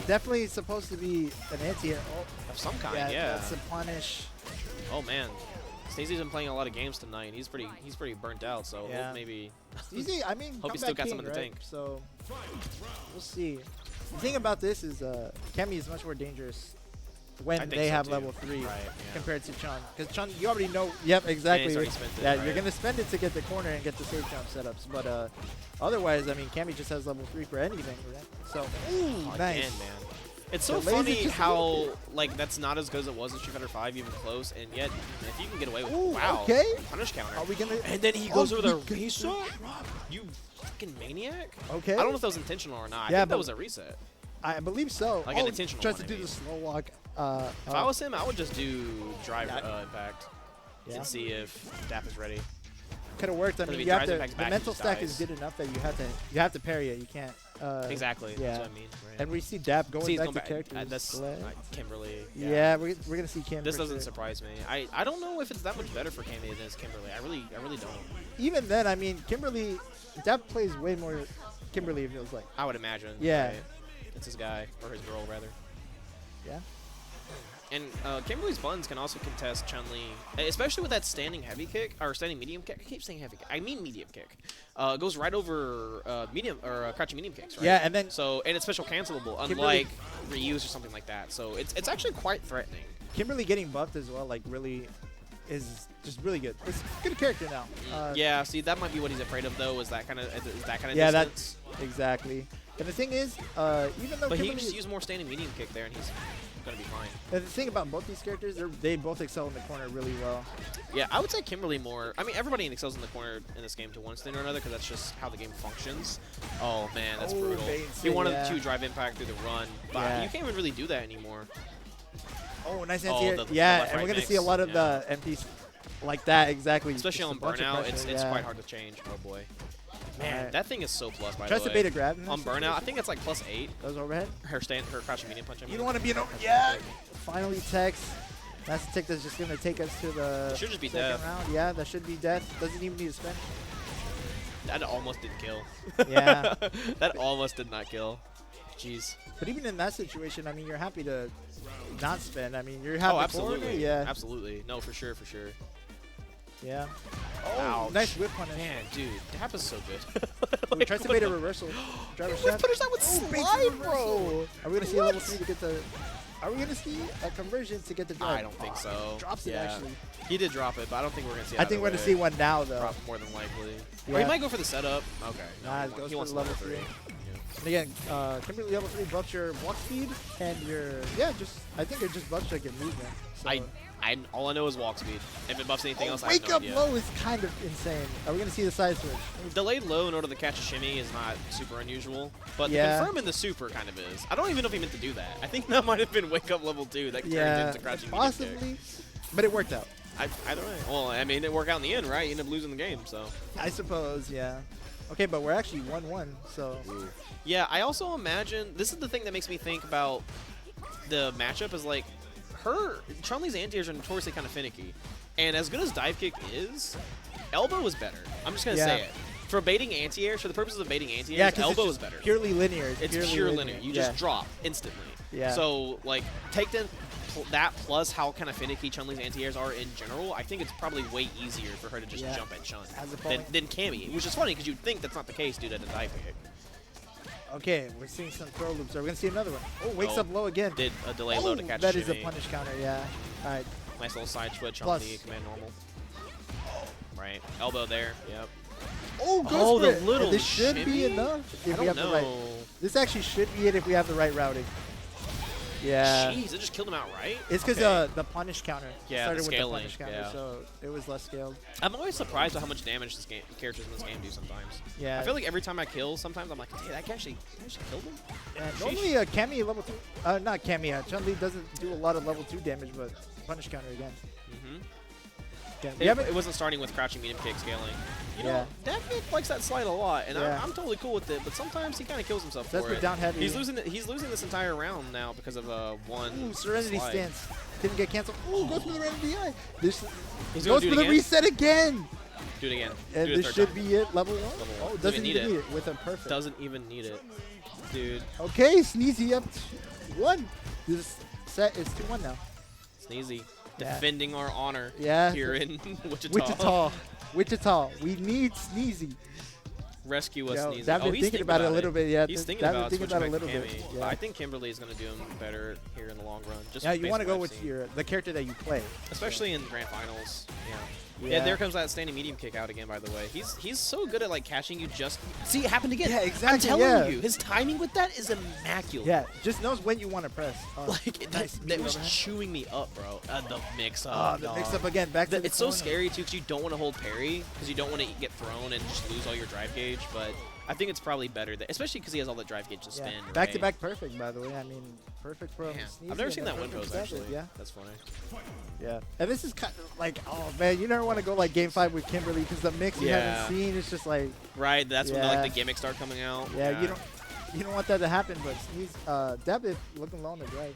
definitely supposed to be an anti. Oh, Of some kind, yeah, yeah. that's a punish. Oh man, Sneezy's been playing a lot of games tonight. He's pretty burnt out. So Yeah. hope maybe. Easy. I mean, Hope comeback he's still got king, something to right? tank. So we'll see. The thing about this is, Cammy is much more dangerous I when think they so, have too. level 3 Right, yeah. compared to Chun. Because Chun, you already know. Yep, exactly. he's already spent it, yeah, right. you're gonna spend it to get the corner and get the safe jump setups. But otherwise, I mean, Cammy just has level 3 for anything, right? So, ooh, Oh, nice. again, man. It's so The laser's funny just a how little like that's not as good as it was in Street Fighter 5, even close, and yet if you can get away with Ooh, wow, okay. punish counter, Are we gonna? and then he goes over the he reset. You fucking maniac! Okay. I don't know if that was intentional or not. I Yeah, think that but- was a reset. I believe so. Like an intentional tries one, to I do mean. the slow walk. If I was him, I would just do drive impact Yeah. and see if DAP is ready. Could have worked. I Because mean, if he you have drives to. impacts The back, he mental just stack is dies. good enough that you have to parry it. You can't. Exactly. Yeah. That's what I mean. Right. And we see Dap going See, he's back going to back. characters. That's Glad. Kimberly. Yeah, we're gonna see Kim. This for doesn't sure. surprise me. I don't know if it's that much better for Cammy than it is Kimberly. I really don't. Even then, I mean, Kimberly, Dap plays way more Kimberly. It feels like. I would imagine. Yeah. Right? It's his guy or his girl rather. Yeah. And Kimberly's buttons can also contest Chun-Li, especially with that standing heavy kick, or standing medium kick. I keep saying heavy kick. I mean medium kick. It goes right over medium, or crouching medium kicks, right? Yeah, and then So, and it's special cancelable, unlike Ryu's or something like that. So it's actually quite threatening. Kimberly getting buffed as well, like really, is just really good. It's a good character now. Yeah, see, that might be what he's afraid of, though, is that kind of Yeah, distance. that's exactly. And the thing is, even though But he Kimberly can just is- use more standing medium kick there, and he's going to be fine. and the thing about both these characters, they both excel in the corner really well. Yeah, I would say Kimberly more. I mean, everybody excels in the corner in this game to one extent or another because that's just how the game functions. Oh, man, that's brutal. bait and He switch, wanted yeah. to drive impact through the run, but Yeah. you can't even really do that anymore. Oh, nice Oh, anti-air. the Yeah, left, and we're right going to see a mix, lot of yeah. the MPs like that, exactly. Especially Just on a bunch of burnout, pressure, it's yeah. quite hard to change. Oh boy. Man, Alright. that thing is so plus, by Tries the to way. bait a grab. in that On burnout, I situation. think it's like +8. Goes overhead. Her crouching medium punch. I mean. You don't want to be an over. Yeah. Finally, Tex. That's the tick that's just going to take us to the It should just be second death. round. Yeah, that should be death. Doesn't even need to spend. That almost didn't kill. Yeah. That almost did not kill. Jeez. But even in that situation, I mean, you're happy to not spend. I mean, you're happy. Oh, absolutely. Yeah. Absolutely. No, for sure, for sure. Yeah. Oh, Ouch. nice whip punish. Man, dude, Dap is so good. Ooh, tries to bait a reversal. Driver Whip shaft. punish that with Oh, baits slide, the bro. reversal. Are we going to see a level What? 3 to get the... Are we going to see a conversion to get the drive? I don't think so. Drops it, Yeah. actually. He did drop it, but I don't think we're going to see it. I think we're going to see one now, though. Drop more than likely. Yeah. Or he might go for the setup. Okay. Nah, No, it goes he for wants the level 3. And again, Kimberly level 3 buffs your walk speed and your... Yeah, just... I think it just buffs like your movement. So. All I know is walk speed. If it buffs anything else, I wake have no up idea. low is kind of insane. Are we going to see the side switch? Delayed low in order to catch a shimmy is not super unusual, but Yeah. the confirm in the super kind of is. I don't even know if he meant to do that. I think that might have been wake up level 2 that turned Yeah, into crouching medium possibly. But it worked out. kick. Either way. Well, I mean, it didn't work out in the end, right? You ended up losing the game, so. I suppose, yeah. Okay, but we're actually 1-1, so... Yeah, I also imagine, this is the thing that makes me think about the matchup is like, Chun-Li's anti-airs are notoriously kind of finicky. And as good as dive kick is, elbow is better. I'm just going to Yeah. say it. For baiting anti-airs, for the purposes of baiting Yeah, anti-airs, 'cause elbow it's is just better. purely linear. It's purely pure linear. You yeah. just drop instantly. Yeah. So, like, take that plus how kind of finicky Chun-Li's anti-airs are in general, I think it's probably way easier for her to just Yeah. jump at Chun As a than Cammy, which is funny because you'd think that's not the case due to the dive kick. Okay, we're seeing some throw loops. Are we going to see another one? Oh, wakes Oh, up low again. Did a delay low to catch That is a shimmy. punish counter, yeah. All right. Nice little side switch Plus. on the command normal. Right. Elbow there. Yep. Oh, goes Oh, for the it. little And this should be shimmy? enough if I we have don't the right. know. This actually should be it if we have the right routing. Yeah. Jeez, it just killed him outright? It's because Okay. the punish counter Yeah, started the with the scaling, punish counter, yeah. so it was less scaled. I'm always surprised at how much damage characters in this game do sometimes. Yeah. I feel like every time I kill, sometimes I'm like, hey, that actually killed him? And Sheesh. normally Cammy level 2, not Cammy, Chun-Li doesn't do a lot of level 2 damage, but punish counter again. Mm-hmm. Yeah, we haven't- It wasn't starting with crouching medium kick scaling. You Yeah. know, Daphne likes that slide a lot, and Yeah. I'm totally cool with it. But sometimes he kind of kills himself That's for the it. down heavy. He's losing this entire round now because of one. Ooh, Serenity slide. stance. Didn't get canceled. Ooh, goes for the Serenity DI. This He's gonna goes do for it the again? reset again. Do it again. And do it a this third should time. be it, level 1. Level Oh, one. doesn't even need it with a perfect. Doesn't even need it, dude. Okay, Sneezy up 1. This set is 2-1 now. Sneezy. Yeah. Defending our honor Yeah. here in Wichita. Wichita. We need Sneezy. Rescue us, Yo, Sneezy. I've been he's thinking about it a little bit. Yeah, He's thinking I've been about thinking switching about it back a to little bit. Cammy. Yeah. I think Kimberly is going to do him better here in the long run. Just Yeah, you want to based go on what with I've seen. the character that you play. Especially in grand finals. Yeah. Yeah. Yeah, there comes that standing medium kick out again, by the way. He's so good at, like, catching you just... See, it happened again. Yeah, exactly, I'm telling yeah. you, his timing with that is immaculate. Yeah, just knows when you want to press. Like, nice. that was chewing me up, bro. The mix-up. Oh, the mix-up again. Back to the It's so corner. scary, too, because you don't want to hold parry, because you don't want to get thrown and just lose all your drive gauge, but I think it's probably better, that, especially because he has all that drive gauge to spin. Yeah. Right? Back-to-back perfect, by the way. I mean, perfect from Yeah. Sneezy I've never and seen then that win perfect pose, from actually. Savage, Yeah. That's funny. Yeah. And this is kind of like, oh, man, you never want to go like Game 5 with Kimberly because the mix you Yeah. haven't seen is just like, Right, that's when Yeah. like the gimmicks start coming out. yeah, you don't want that to happen, but Debit looking low on the drive.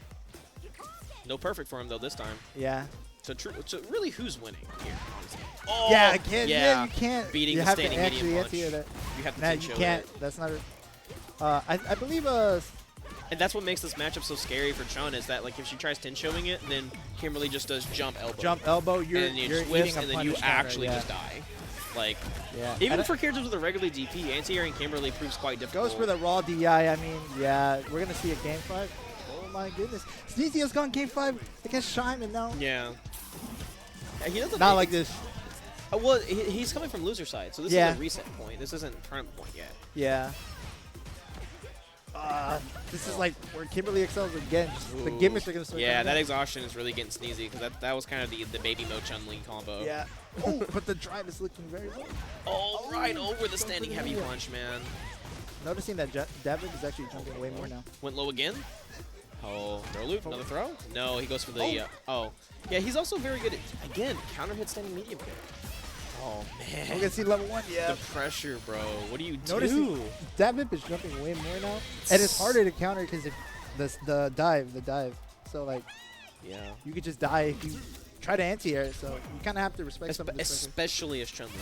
No perfect for him, though, this time. Yeah. So really, who's winning here, honestly? Oh, Yeah, again, yeah, you can't. Beating you the have to standing actually medium punch. anti-air that. You have to Nah, you show can't. it. That's not I believe And that's what makes this matchup so scary for Chun, is that, like, if she tries showing it, then Kimberly just does jump elbow. jump elbow, and you're then you you're just whiffs, eating a and then you punish counter, actually yeah. just die. Like, Yeah. even And for characters with a regular DP, anti-airing Kimberly proves quite difficult. goes for the raw DI. I mean, yeah, we're gonna see a Game 5. Oh my goodness, Sneezy has gone Game 5 against Shyman now. Yeah. He doesn't Not make like it- this. Well, he's coming from loser side, so this Yeah. is a reset point. This isn't tournament point yet. Yeah. This is like where Kimberly excels again. Just the gimmicks are gonna start. Yeah, coming that out. exhaustion is really getting Sneezy, because that was kind of the baby Mo Chun-Li combo. Yeah. Oh, but the drive is looking very low. Oh, right over the Go standing for the heavy medium. punch, man. Noticing that David is actually jumping way more now. Went low again? Oh, throw loop, another throw? No, he goes for the, oh. Yeah, he's also very good at, again, counter hit standing medium kick. Oh, man. We're going to see level 1. Yeah. The pressure, bro. What do you Notice do? That whip is jumping way more now. And it's harder to counter because the dive. So, like, yeah, you could just die if you try to anti-air it. So, you kind of have to respect some of this pressure. Especially as Chun-Li.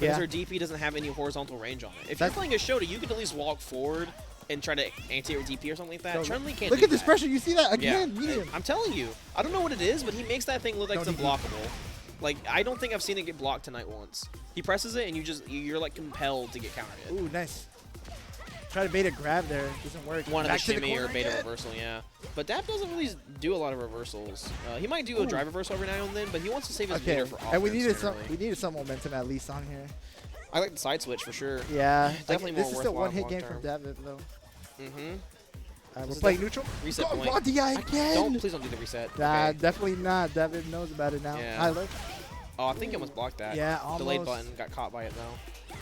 Because her DP doesn't have any horizontal range on it. If you're playing a Shota, you could at least walk forward and try to anti-air with DP or something like that. So Chun-Li can't look do at this that. pressure. You see that? Again, Yeah. medium. I'm telling you. I don't know what it is, but he makes that thing look like it's unblockable. Like, I don't think I've seen it get blocked tonight once. He presses it, and you're like compelled to get countered. Ooh, nice. Try to bait a grab there. Doesn't work. One of the Back to the shimmy or corner beta again. reversal, yeah. But Dap doesn't really do a lot of reversals. He might do a drive reversal every now and then, but he wants to save his meter for offense. And we needed generally. some momentum at least on here. I like the side switch for sure. Yeah, Definitely this more is still worthwhile one hit game long-term. from David though. Mm-hmm. We're playing neutral. Reset point. Body again. Please don't do the reset. Nah, Okay. definitely not. David knows about it now. Yeah. High look. Oh, I think he almost blocked that. Yeah, Delayed almost. button, got caught by it though.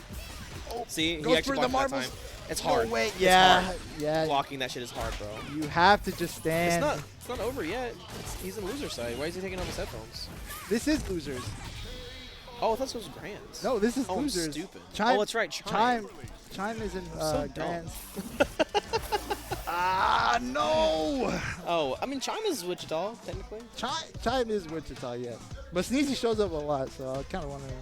Oh, See, he goes actually for the blocked it that marbles. time. It's No hard. way. It's Yeah, hard. yeah. Blocking that shit is hard, bro. You have to just stand. It's not over yet. He's in loser side. Why is he taking off his headphones? This is losers. Oh, I thought this was Grands. No, this is Oh, I'm losers. stupid. Chime, Oh, that's right. Chime. Chime is in so Grands. Ah, no. Oh, I mean, Chime is Wichita, technically. Chime is Wichita, yes. But Sneezy shows up a lot, so I kind of want to.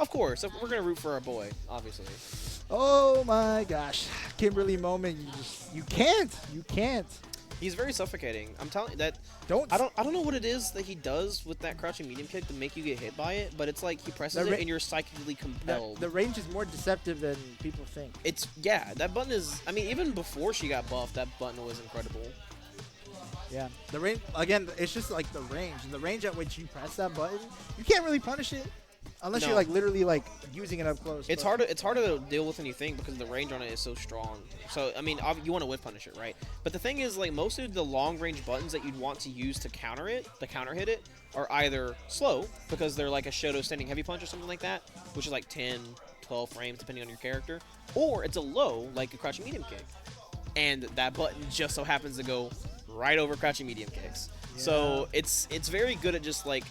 Of course. We're going to root for our boy, obviously. Oh my gosh, Kimberly moment! You can't. He's very suffocating. I'm telling you that. Don't. I don't know what it is that he does with that crouching medium kick to make you get hit by it, but it's like he presses it and you're psychically compelled. The range is more deceptive than people think. Yeah, that button is. I mean, even before she got buffed, that button was incredible. Yeah, the range again. It's just like the range at which you press that button. You can't really punish it unless you're like literally like using it up close. It's harder to deal with than you think because the range on it is so strong. So I mean, you want to whip punish it, right? But the thing is, like most of the long range buttons that you'd want to use to counter hit it, are either slow because they're like a Shoto standing heavy punch or something like that, which is like 10, 12 frames depending on your character, or it's a low like a crouching medium kick, and that button just so happens to go right over crouching medium kicks. Yeah. So it's very good at just like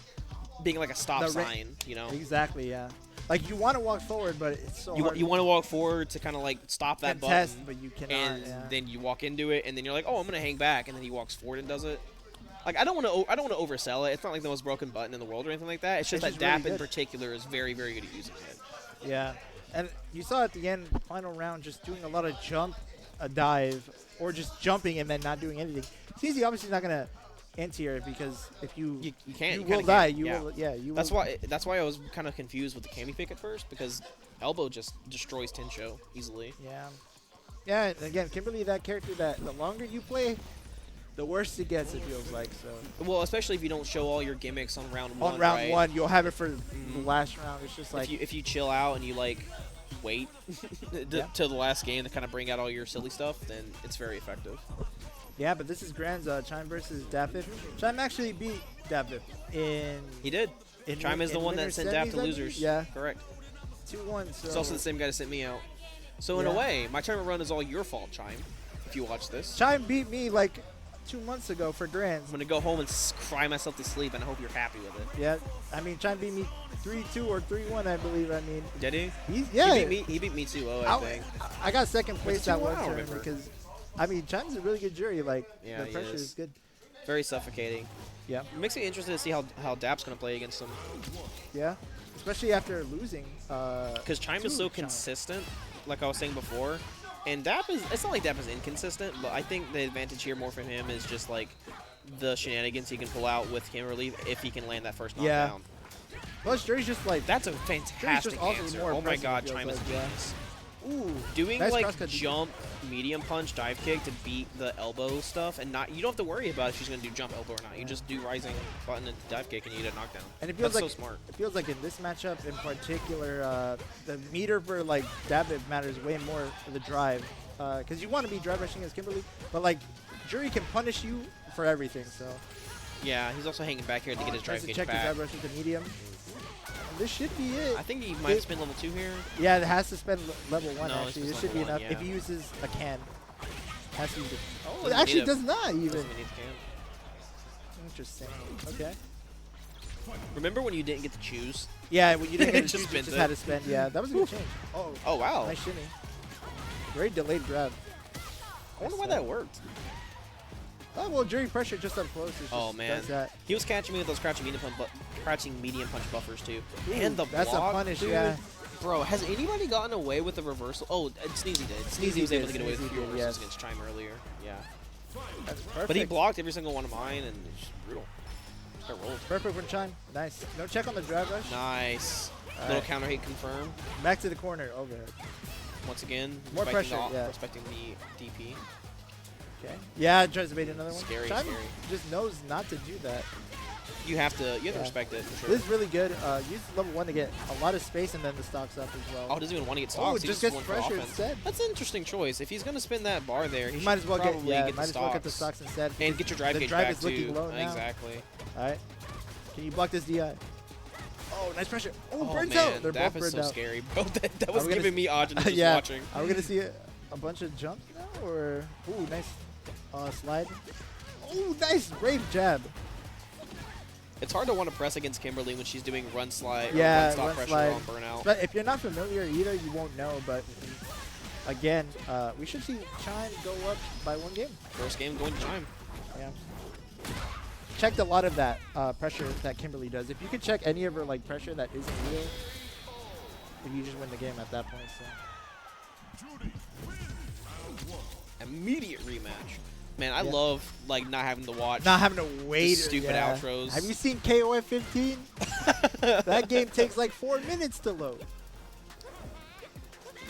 being like a stop sign, you know? Exactly, yeah. Like you want to walk forward, but it's so hard. You want to walk forward to kind of like stop that button, but you cannot. And then you walk into it, and then you're like, oh, I'm gonna hang back, and then he walks forward and does it. Like I don't want to oversell it. It's not like the most broken button in the world or anything like that. It's just that Dap in particular is very, very good at using it. Yeah, and you saw at the end, final round, just doing a lot of jump, a dive, or just jumping and then not doing anything. Sneezy obviously not gonna anti-air because if you can't, you will die. You will. That's why I was kind of confused with the Cammy pick at first because Elbow just destroys Tensho easily. Yeah. Yeah, and again, Kimberly, that character that the longer you play, the worse it gets, it feels like. So. Well, especially if you don't show all your gimmicks on round one. On round one, you'll have it for the last round. It's just like if you chill out and you like wait till the last game to kind of bring out all your silly stuff, then it's very effective. Yeah, but this is Grand's Chime versus Dapip. Chime actually beat Dapip in. He did. Chime is the one that sent Dap to losers. Yeah, correct. 2-1. So it's also the same guy that sent me out. So in a way, my tournament run is all your fault, Chime. If you watch this. Chime beat me like 2 months ago for Grands. I'm gonna go home and cry myself to sleep, and I hope you're happy with it. Yeah, I mean, Chime beat me 3-2 or 3-1, I believe. I mean, did he? He beat me 2-0, I think. I got second place that one tournament because, I mean, Chime's a really good jury. Like, the pressure is good. Very suffocating. Yeah. It makes me interested to see how Dap's gonna play against him. Yeah, especially after losing. Because Chime is so consistent, like I was saying before. And Dap is, it's not like Dap is inconsistent, but I think the advantage here more for him is just like the shenanigans he can pull out with Kimberly if he can land that first knockdown. Yeah. Plus, Jury's just like... That's a fantastic answer. Oh my god, Chime is genius. Ooh, doing nice like jump, medium punch, dive kick to beat the elbow stuff, and not you don't have to worry about if she's gonna do jump elbow or not. You just do rising button and dive kick, and you get a knockdown. And it feels That's like so smart. It feels like in this matchup in particular, the meter for like Dabib matters way more for the drive, because you want to be drive rushing as Kimberly, but like Jury can punish you for everything. So yeah, he's also hanging back here to get his drive kick check back. His drive rush with the medium. This should be it. I think he might spend level 2 here. Yeah, it has to spend level 1 no, actually. This should be enough if he uses a can. Has to use it. Oh, it Doesn't actually need does not even. Doesn't need the camp. Interesting. Okay. Remember when you didn't get to choose? Yeah, when you didn't get to Just choose, you spins just it. had to spend. Yeah, that was a good change. Oh, Oh, wow. nice shimmy. Very delayed grab. I wonder why that worked. Oh, well, during pressure just up close. It Oh, just man. does that. He was catching me with those crouching medium punch buffers, too. And the That's block, a punish, dude. yeah. Bro, has anybody gotten away with the reversal? Oh, Sneezy did. Sneezy was able to get away with a few reversals against Chime earlier. Yeah. That's perfect. But he blocked every single one of mine, and it's just brutal. Got rolled. Perfect from Chime. Nice. No check on the drive rush. Nice. All Little right. counter hit confirmed. Back to the corner. Overhead. Once again, More respecting pressure, yeah. respecting the DP. Okay. Yeah, tries to bait another one. Scary, Chime scary. just knows not to do that. You have to Yeah. respect it, for sure. This is really good. Use level 1 to get a lot of space and then the stocks up as well. Oh, doesn't even want to get Oh, stocks. it He just just gets went for pressure offense. instead. That's an interesting choice. If he's going to spin that bar there, he You might should as well probably get, get the might as well get the stocks. stocks instead. And get your drive the gauge drive back is looking too. low now. Exactly. All right. Can you block this DI? Oh, nice pressure. Oh, burns man, out. They're that both is burned so out. scary, bro. That was we gonna giving me Ajin just yeah. watching. Are we gonna see a bunch of jumps now, or ooh, nice slide? Oh, nice brave jab. It's hard to want to press against Kimberly when she's doing run slide Yeah, or run stop run pressure slide. on burnout. But if you're not familiar either, you won't know. But again, we should see Chime go up by 1 game. First game going to Chime. Yeah. Checked a lot of that pressure that Kimberly does. If you could check any of her like pressure that isn't real, if you just win the game at that point. So. Immediate rematch. Man, I Yeah. love like not having to watch. Not having to wait. stupid outros. Have you seen KOF 15? That game takes like 4 minutes to load.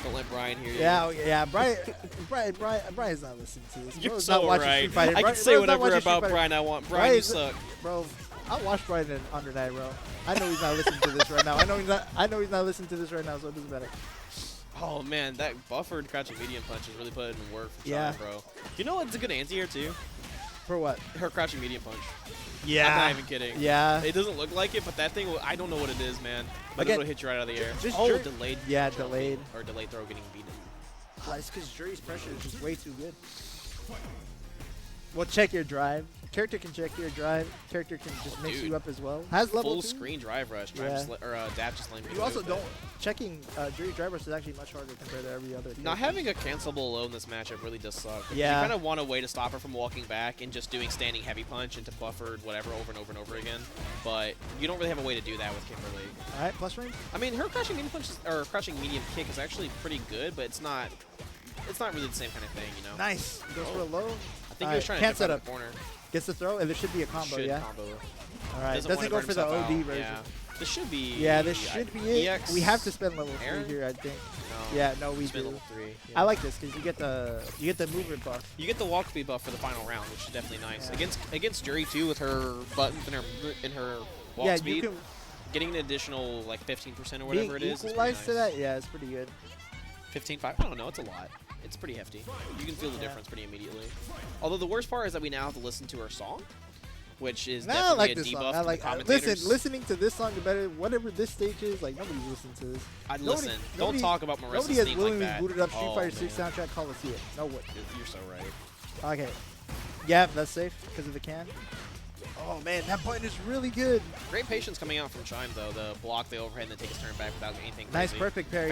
Don't let Brian hear you. Yeah, yeah. Brian's not listening to this. You're Bro's so not watching right. Street Fighter. I can Bro's say not whatever watching Street about Fighter. Brian I want. Brian, you suck. Bro, I watched Brian in Under Night, bro. I know he's not listening to this right now. I know he's not listening to this right now, so it doesn't matter. Oh man, that buffered crouching medium punch is really putting in work for Yeah. Chime, bro. You know what's a good anti here too? For what? Her crouching medium punch. Yeah. I'm not even kidding. Yeah. It doesn't look like it, but that thing, I don't know what it is, man. But Again, it'll hit you right out of the air. just Oh, jer- delayed. Yeah, jump delayed. Or delayed throw getting beaten. It's because Jury's pressure is just way too good. Well, check your drive. Character can check your drive. Character can just mix dude. you up as well. Has level Full 2. screen drive rush. Yeah. Dap just letting me You also don't. Checking Jury's drive rush is actually much harder compared to every other. Not character. having a cancelable low in this matchup really does suck. Yeah. You kind of want a way to stop her from walking back and just doing standing heavy punch into buffered whatever over and over and over again. But you don't really have a way to do that with Kimberly. All right, plus range. I mean, her crouching medium punch or crouching medium kick is actually pretty good, but it's not really the same kind of thing, you know. Nice. Goes for a low. I think he was trying to can't jump set out up. of the corner. Gets the throw, and there should be a combo. Should Yeah. combo. All right. Doesn't wanna go burn for the himself OD out. version. Yeah. This should be. Yeah, this should be it. EX We have to spend level 3 Aaron? here, I think. No. Yeah, no, we Spin do. level 3. I like this because you get the movement buff. You get the walk speed buff for the final round, which is definitely nice. Yeah. Against Jury too, with her buttons and her walk Yeah, speed, you can getting an additional like 15% or being whatever it is. equalized to nice. that. Yeah, it's pretty good. 15.5. I don't know. It's a lot. It's pretty hefty. You can feel the Yeah. difference pretty immediately. Although the worst part is that we now have to listen to her song, which is Nah, I definitely like a this debuff song. I to like. the commentators. Listening to this song better. Whatever this stage is, like nobody's listening to this. I'd Nobody- listen. nobody- Don't talk about Marissa's Nobody has theme like willingly that. booted up Street Oh, Fighter 6 man. soundtrack Coliseum. No way. You're so right. Okay. Yeah, that's safe because of the can. Oh man, that button is really good. Great patience coming out from Chime though. The block, the overhead, and then take his turn back without anything Nice crazy. perfect parry.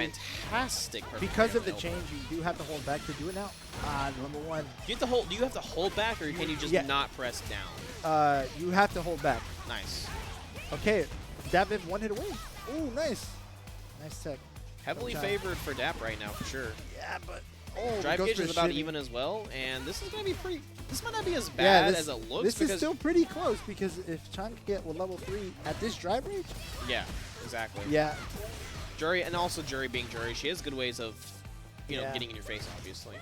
Fantastic perfect Because parry of the on change, you do have to hold back to do it now. Number 1. Do you have to hold back, or can you just Yeah. not press down? You have to hold back. Nice. Okay, David 1 hit away. Ooh, nice. Nice tech. Heavily Chime. favored for DAP right now, for sure. Yeah, but Drive goes gauge for is about shitty. even as well, and this is going to be pretty... This might not be as Yeah, bad this, as it looks. this because, is still pretty close because if Chime can get with level 3 at this drive range, Yeah, exactly. yeah, Jury, and also Jury being Jury, she has good ways of, you know, Yeah. getting in your face, obviously.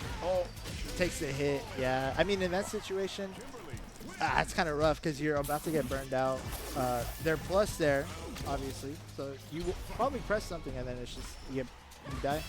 takes the hit. Yeah, I mean in that situation, it's kind of rough because you're about to get burned out. They're plus there, obviously, so you will probably press something and then it's just you die.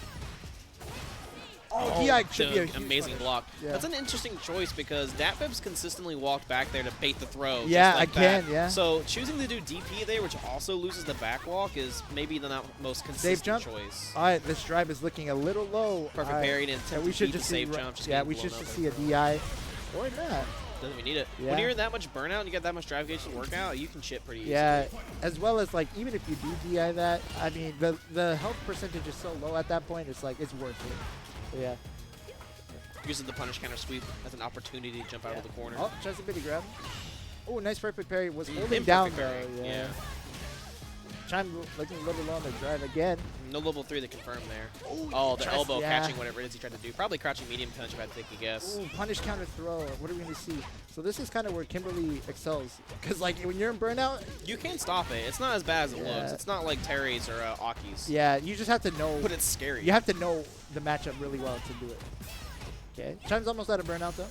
Oh, DI should be a huge amazing punish. block. Yeah. That's an interesting choice because Datbib's consistently walked back there to bait the throw. Yeah, just like again, that. yeah. So choosing to do DP there, which also loses the back walk, is maybe the not most Safe consistent jump. choice. All right, this drive is looking a little low. Perfect All right. parry and attempt Yeah, to we should beat the just safe see, jump. Just yeah, getting we should blown just up see a by the DI or not. Doesn't we need it? Yeah. When you're in that much burnout and you get that much drive gauge to work out, you can chip pretty easily. Yeah, as well as like even if you do DI that, I mean the health percentage is so low at that point. It's like it's worth it. So, yeah. Using the punish counter sweep as an opportunity to jump out of the corner. Oh, tries a bitty grab. Oh, nice perfect parry. Was holding Imperfect down parry, though. yeah. Chime looking a little low on the drive again. No level 3 to confirm there. Oh, the tries- elbow yeah. catching whatever it is he tried to do. Probably crouching medium punch if I had to take a guess. Ooh, punish counter throw. What are we going to see? So this is kind of where Kimberly excels. Because like when you're in burnout, You can stop it. It's not as bad as it Yeah. looks. It's not like Terry's or Aki's. yeah, you just have to know. But it's scary. You have to know the matchup really well to do it. Okay, Chime's almost out of burnout though.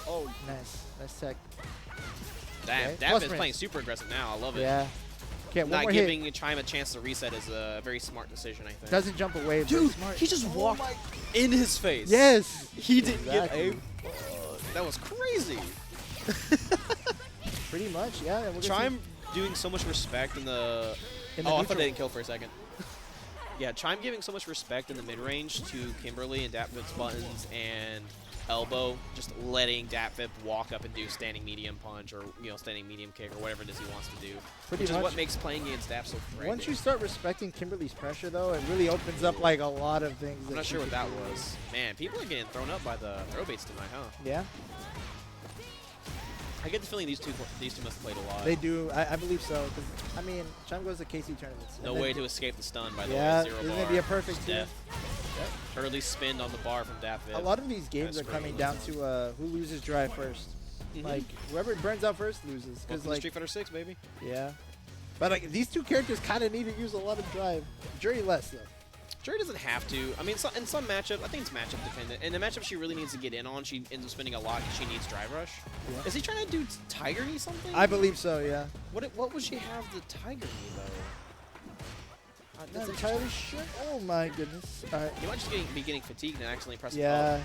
Oh, nice. Nice tech. Damn, Okay. Dap Plus is rinse. playing super aggressive now. I love it. Yeah. Okay, one Not more giving hit. Chime a chance to reset is a very smart decision, I think. Doesn't jump away. very Dude, smart. he just Oh walked my- in his face. Yes. He didn't Exactly. get a... that was crazy. Pretty much, yeah. and we're gonna see Chime doing so much respect in the... in the Oh, I thought neutral. they didn't kill for a second. Yeah, Chime giving so much respect in the mid-range to Kimberly and Datbib's buttons and elbow, just letting Datbib walk up and do standing medium punch or standing medium kick or whatever it is he wants to do, Pretty which is much. what makes playing against Dap so frightening. Once you start respecting Kimberly's pressure, though, it really opens up like a lot of things. I'm not sure what that was. Man, people are getting thrown up by the throw baits tonight, huh? Yeah, I get the feeling these two must have played a lot. they do. I believe so. Cause I mean, Chime goes to KC tournaments. No and then- way to escape the stun, by the Yeah, way. Zero this is bar. gonna be a perfect Just team. death. Early spin on the bar from Datbib. A lot of these games are That's coming great. down to who loses drive first. Mhm. Like whoever burns out first loses. Welcome Cause to like Street Fighter 6, baby. yeah, but like these two characters kind of need to use a lot of drive. Jury less though. Jury doesn't have to. I mean, in some matchup, I think it's matchup dependent. In the matchup she really needs to get in on, she ends up spending a lot because she needs drive rush. Yeah. Is he trying to do Tiger Knee something? I believe so. Yeah. What would she have the Tiger Knee, though? Not That's entirely sure. Oh my goodness. All right. You might just be getting fatigued and accidentally pressing Yeah.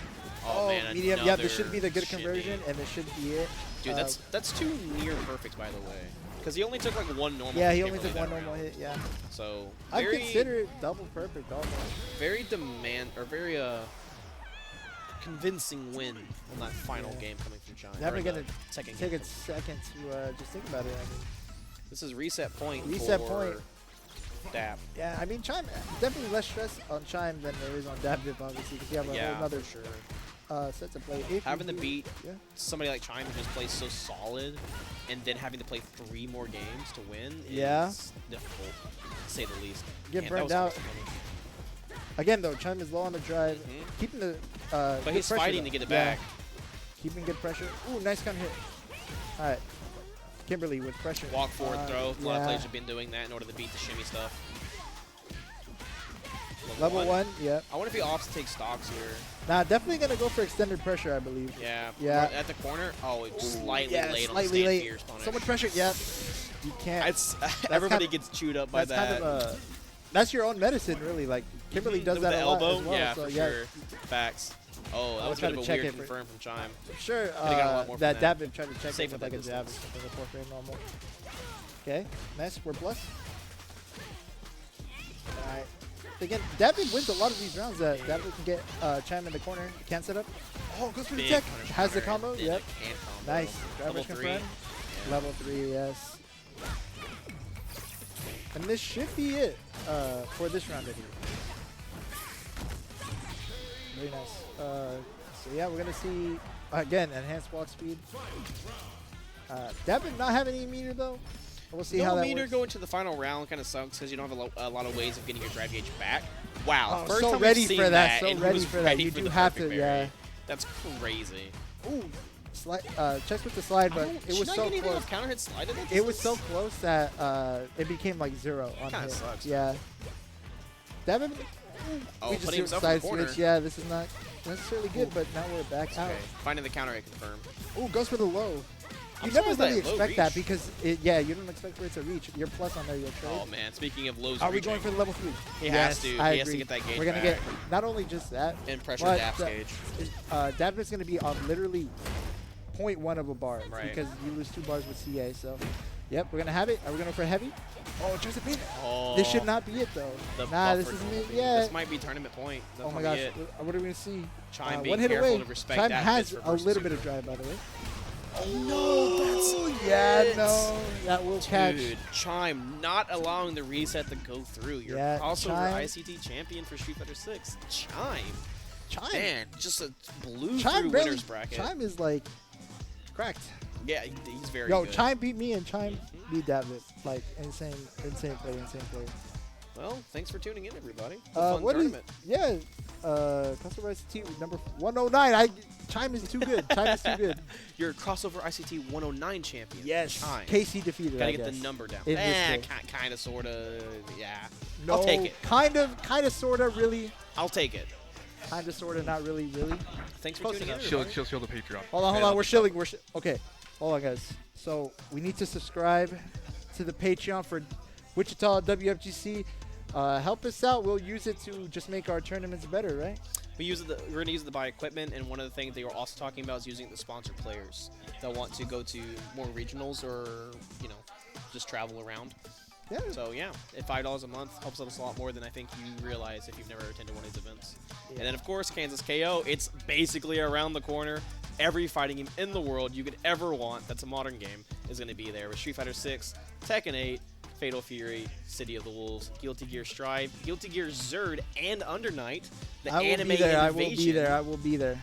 Oh, man, medium. Yeah, this another should be the good shitty. conversion, and this should be it. Dude, that's two near perfects, by the way. Because he only took like one normal. Yeah, from he only Kimberly took one that normal round. hit. Yeah. So I very, consider it double perfect almost. very very convincing win on that final Yeah. game coming from Chime. Never Or the gonna second take game. a second to just think about it. I mean, This is reset point. Reset for point. Dap. yeah, I mean, Chime definitely less stress on Chime than there is on Dabdip, obviously, because you have a Yeah, whole other for sure. set to play. If Having you to do- beat yeah. somebody like Chime who just plays so solid, and then having to play 3 more games to win Yeah. is difficult, to say the least. Get Man, that burned was out. close money. Again, though, Chime is low on the drive, Mhm. keeping the. But good he's pressure, fighting though. to get it Yeah, back. keeping good pressure. Ooh, nice counter hit. All right, Kimberly with pressure. Walk forward throw. A lot of yeah. players have been doing that in order to beat the shimmy stuff. Level 1, yeah. I wonder if he opts to take stocks here. Nah, definitely gonna go for extender pressure, I believe. Yeah. Yeah. At the corner. Oh, it's slightly yeah, late slightly on the stand late. fierce punish. So much pressure. Yeah, you can't. It's everybody kind gets chewed up by that's that. kind of that's your own medicine, really. Like Kimberly does With that the a lot elbow. as well. Yeah, so for yeah, sure. Facts. Oh, that I'll was a try bit to of a check weird it, confirm from Chime. sure. Could've got a lot more from That that. Dabib tried to check Safe it with at like a that jab or distance. something before very normal. Okay, nice. We're plus. All right. Again, Dabib wins a lot of these rounds. That Dabib can get Chime in the corner. Can set up. Oh, goes for the Big tech. punish Has the counter, combo. and then Yep. a can combo. Nice. Level Driver's 3. confirmed. Yeah. Level 3, yes. And this should be it for this round of here. Very nice. So yeah, we're gonna see again enhanced walk speed. Dabib not having any meter though. We'll see how No that meter works. going to the final round kind of sucks because you don't have a lot of ways of getting your drive gauge back. Wow, Oh, first so time ready we've seen for that, so and he ready was for that. ready You for do the have perfect to, parry. yeah. That's crazy. Ooh, checks with the slide, but it was so close. Counter hit slide in It was so close that it became like 0 on Kinda hit. sucks. Yeah. Dabib. Oh, we just putting see himself in side the corner. switch. Yeah, this is not necessarily good, but now we're back out. Okay. Finding the counter hit confirmed. Ooh, goes for the low. You I'm never surprised that really low expect that reach. because, you don't expect for it to reach. Your plus on there, your trade. Oh man, speaking of lows, Are we going for the level 3? He has to. I He has to agree. get that gauge We're gonna back. get not only just that, And pressure but Daph's gauge. Davnit's gonna be on literally 0.1 of a bar Right. because you lose 2 bars with CA. So, yep, we're gonna have it. Are we going for heavy? Oh, tries to beat it. Oh, This should not be it though. the Nah, this buffer isn't will it be- yet. This might be tournament point. That's Oh my gonna gosh, be it. what are we gonna see? Chime One being hit careful away. to respect Chime that has fist a reverse little bit super. of drive, by the way. Oh no, Yeah, no, that will catch. Dude, Chime not allowing the reset to go through. You're Yeah, also Chime. your ICT champion for Street Fighter 6. Chime. Chime. Man, just a blew Chime through barely- winner's bracket. Chime is like cracked. Yeah, he's very Yo, good. Chime beat me and Chime beat David. Like insane player. Well, thanks for tuning in, everybody. A fun What is? tournament. Yeah, customer ICT number 109. Chime is too good. Chime is too good. You're a crossover ICT 109 champion. Yes. Chime. KC defeated. Gotta I get the guess. number down. In this game. Kind of, sort of. Yeah. No, I'll take it. Kind of, sorta, really. I'll take it. Kind of, sorta, not really, really. Thanks for Close tuning in. enough. everybody. Shield the Patreon. Hold on. Yeah, We're shilling. Okay. Hold on, guys. So we need to subscribe to the Patreon for Wichita WFGC. Help us out. We'll use it to just make our tournaments better, right? We're going to use it to buy equipment, and one of the things they were also talking about is using it to sponsor players that want to go to more regionals or, just travel around. Yeah. So, yeah, at $5 a month helps us a lot more than I think you realize if you've never attended one of these events. Yeah. And then, of course, Kansas KO. It's basically around the corner. Every fighting game in the world you could ever want that's a modern game is going to be there with Street Fighter 6, Tekken 8, Fatal Fury, City of the Wolves, Guilty Gear Strive, Guilty Gear Zerd, and Under Night. The I will anime be there. invasion. I will be there.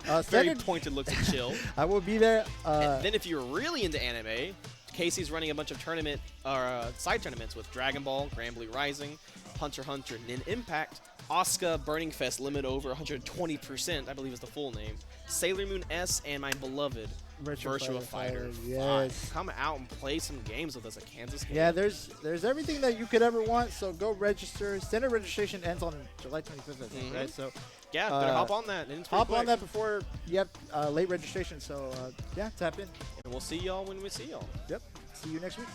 Very Standard- pointed looks at Chill. I will be there. And then if you're really into anime, Casey's running a bunch of side tournaments with Dragon Ball, Grand Blue Rising, Hunter x Hunter, Nin Impact, Asuka, Burning Fest, Limit Over 120%, I believe is the full name, Sailor Moon S, and my beloved Virtua Fighter 5. Yes. Come out and play some games with us at Kansas Game. Yeah, there's everything that you could ever want. So go register. Standard registration ends on July 25th, I think, right? So Yeah, better hop on that. And it's pretty hop on quick. that before you have late registration. So yeah, tap in. And we'll see y'all when we see y'all. Yep. See you next week.